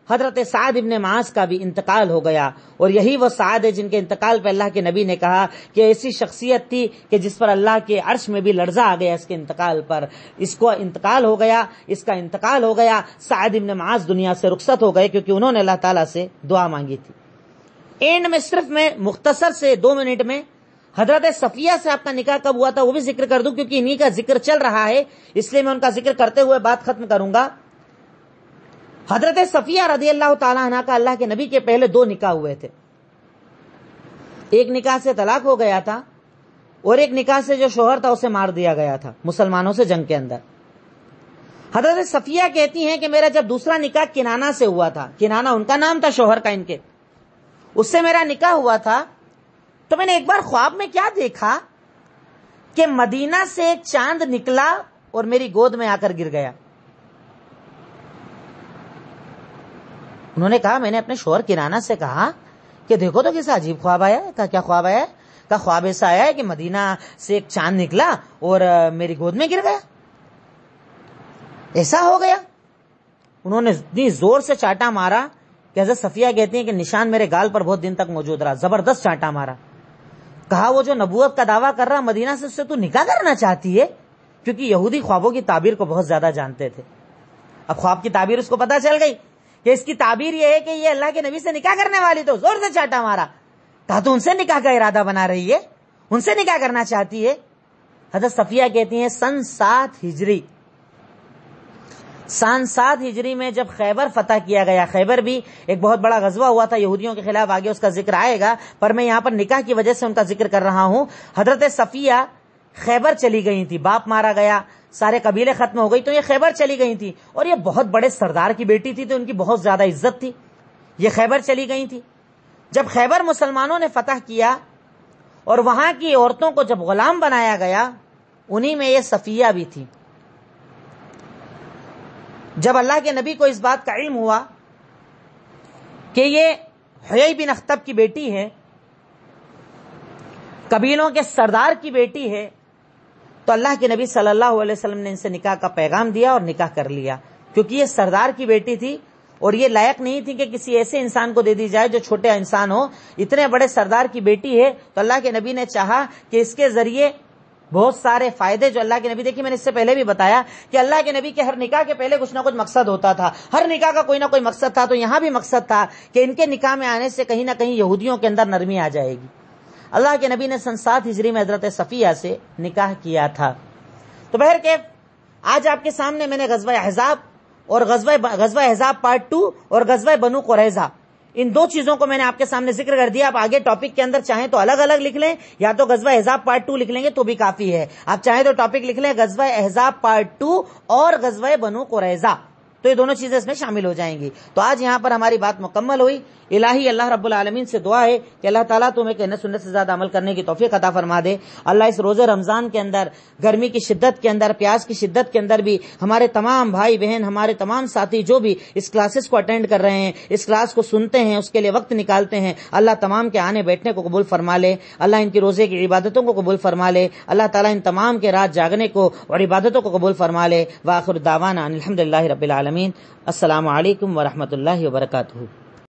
حضرت سعد ابن معاذ کا بھی انتقال ہو گیا، اور یہی وہ سعد ہے جن کے انتقال پہ اللہ کے نبی نے کہا کہ ایسی شخصیت تھی کہ جس پر اللہ کے عرش میں بھی لرزہ آ گیا اس کے انتقال پر، اس کا انتقال ہو گیا، سعد ابن معاذ دنیا سے رخصت ہو گئے، کیونکہ انہوں نے اللہ تعالیٰ سے دعا مانگی تھی۔ اینڈ میں صرف میں مختصر سے 2 منٹ میں حضرت صفیہ سے آپ کا نکاح کب ہوا تھا وہ بھی ذکر کر دوں، کیونکہ انہی کا ذکر چل رہا ہے، اس لیے میں ان کا ذکر کرتے ہوئے بات ختم کروں گا۔ حضرت صفیہ رضی اللہ تعالیٰ عنہ کا اللہ کے نبی کے پہلے 2 نکاح ہوئے تھے، ایک نکاح سے طلاق ہو گیا تھا، اور ایک نکاح سے جو شوہر تھا اسے مار دیا گیا تھا مسلمانوں سے جنگ کے اندر۔ حضرت صفیہ کہتی ہیں کہ میرا جب دوسرا نکاح کنانہ سے ہوا تھا، کنانہ ان کا نام تھا شوہر کا ان کے، اس سے میرا نکاح ہوا تھا، تو میں نے ایک بار خواب میں کیا دیکھا کہ مدینہ سے ایک چاند نکلا اور میری گود میں آ کر گر گیا۔ انہوں نے کہا، میں نے اپنے شوہر کنانہ سے کہا کہ دیکھو تو کیسا عجیب خواب آیا ہے۔ کہا کیا خواب آیا ہے؟ کہا خواب ایسا آیا ہے کہ مدینہ سے ایک چاند نکلا اور میری گود میں گر گیا، ایسا ہو گیا۔ انہوں نے اتنی زور سے چاٹا مارا کہ حضرت صفیہ کہتی ہیں کہ نشان میرے گال پر بہت دن تک موجود رہا، زبردست چاٹا مارا۔ کہا وہ جو نبوت کا دعویٰ کر رہا مدینہ سے، اس سے تو نکاح کرنا چاہتی ہے؟ کیونکہ یہودی خوابوں کی تعبیر کو بہت زیادہ جانتے تھے۔ اب خواب کی تعبیر اس کو پتا چل گئی کہ اس کی تعبیر یہ ہے کہ یہ اللہ کے نبی سے نکاح کرنے والی، تو زور سے چاٹا مارا۔ کہا تو ان سے نکاح کا ارادہ بنا رہی ہے، ان سے نکاح کرنا چاہتی ہے؟ حضرت صفیہ کہتی ہیں سن 7 ہجری میں جب خیبر فتح کیا گیا، خیبر بھی ایک بہت بڑا غزوہ ہوا تھا یہودیوں کے خلاف، آگے اس کا ذکر آئے گا، پر میں یہاں پر نکاح کی وجہ سے ان کا ذکر کر رہا ہوں۔ حضرت صفیہ خیبر چلی گئی تھی، باپ مارا گیا، سارے قبیلے ختم ہو گئی، تو یہ خیبر چلی گئی تھی، اور یہ بہت بڑے سردار کی بیٹی تھی تو ان کی بہت زیادہ عزت تھی، یہ خیبر چلی گئی تھی۔ جب خیبر مسلمانوں نے فتح کیا اور وہاں کی عورتوں کو جب غلام بنایا گیا، انہی میں یہ صفیہ بھی تھی۔ جب اللہ کے نبی کو اس بات کا علم ہوا کہ یہ حیی بن اخطب کی بیٹی ہے، قبیلوں کے سردار کی بیٹی ہے، تو اللہ کے نبی صلی اللہ علیہ وسلم نے ان سے نکاح کا پیغام دیا اور نکاح کر لیا، کیونکہ یہ سردار کی بیٹی تھی اور یہ لائق نہیں تھی کہ کسی ایسے انسان کو دے دی جائے جو چھوٹے انسان ہو، اتنے بڑے سردار کی بیٹی ہے، تو اللہ کے نبی نے چاہا کہ اس کے ذریعے بہت سارے فائدے جو اللہ کے نبی، دیکھیے میں نے اس سے پہلے بھی بتایا کہ اللہ کے نبی کے ہر نکاح کے پہلے کچھ نہ کچھ مقصد ہوتا تھا، ہر نکاح کا کوئی نہ کوئی مقصد تھا، تو یہاں بھی مقصد تھا کہ ان کے نکاح میں آنے سے کہیں نہ کہیں یہودیوں کے اندر نرمی آ جائے گی۔ اللہ کے نبی نے سن 7 ہجری میں حضرت صفیہ سے نکاح کیا تھا۔ تو بہرکیف آج آپ کے سامنے میں نے غزوہ احزاب اور غزوہ احزاب پارٹ 2 اور غزوہ بنو قریظہ، ان 2 چیزوں کو میں نے آپ کے سامنے ذکر کر دیا۔ آپ آگے ٹاپک کے اندر چاہیں تو الگ الگ لکھ لیں، یا تو غزوہ احزاب پارٹ 2 لکھ لیں گے تو بھی کافی ہے، آپ چاہیں تو ٹاپک لکھ لیں غزوہ احزاب پارٹ 2 اور غزوہ بنو قریظہ، تو یہ دونوں چیزیں اس میں شامل ہو جائیں گی۔ تو آج یہاں پر ہماری بات مکمل ہوئی۔ الہی اللہ رب العالمین سے دعا ہے کہ اللہ تعالیٰ تمہیں کہنے سننے سے زیادہ عمل کرنے کی توفیق عطا فرما دے۔ اللہ اس روزے رمضان کے اندر، گرمی کی شدت کے اندر، پیاس کی شدت کے اندر بھی ہمارے تمام بھائی بہن، ہمارے تمام ساتھی جو بھی اس کلاسز کو اٹینڈ کر رہے ہیں، اس کلاس کو سنتے ہیں، اس کے لیے وقت نکالتے ہیں، اللہ تمام کے آنے بیٹھنے کو قبول فرما لے، اللہ ان کی روزے کی عبادتوں کو قبول فرما لے، اللہ تعالیٰ ان تمام کے رات جاگنے کو اور عبادتوں کو قبول فرما لے۔ وآخر دعوانا الحمدللہ رب العالمین۔ السلام علیکم ورحمۃ اللہ وبرکاتہ۔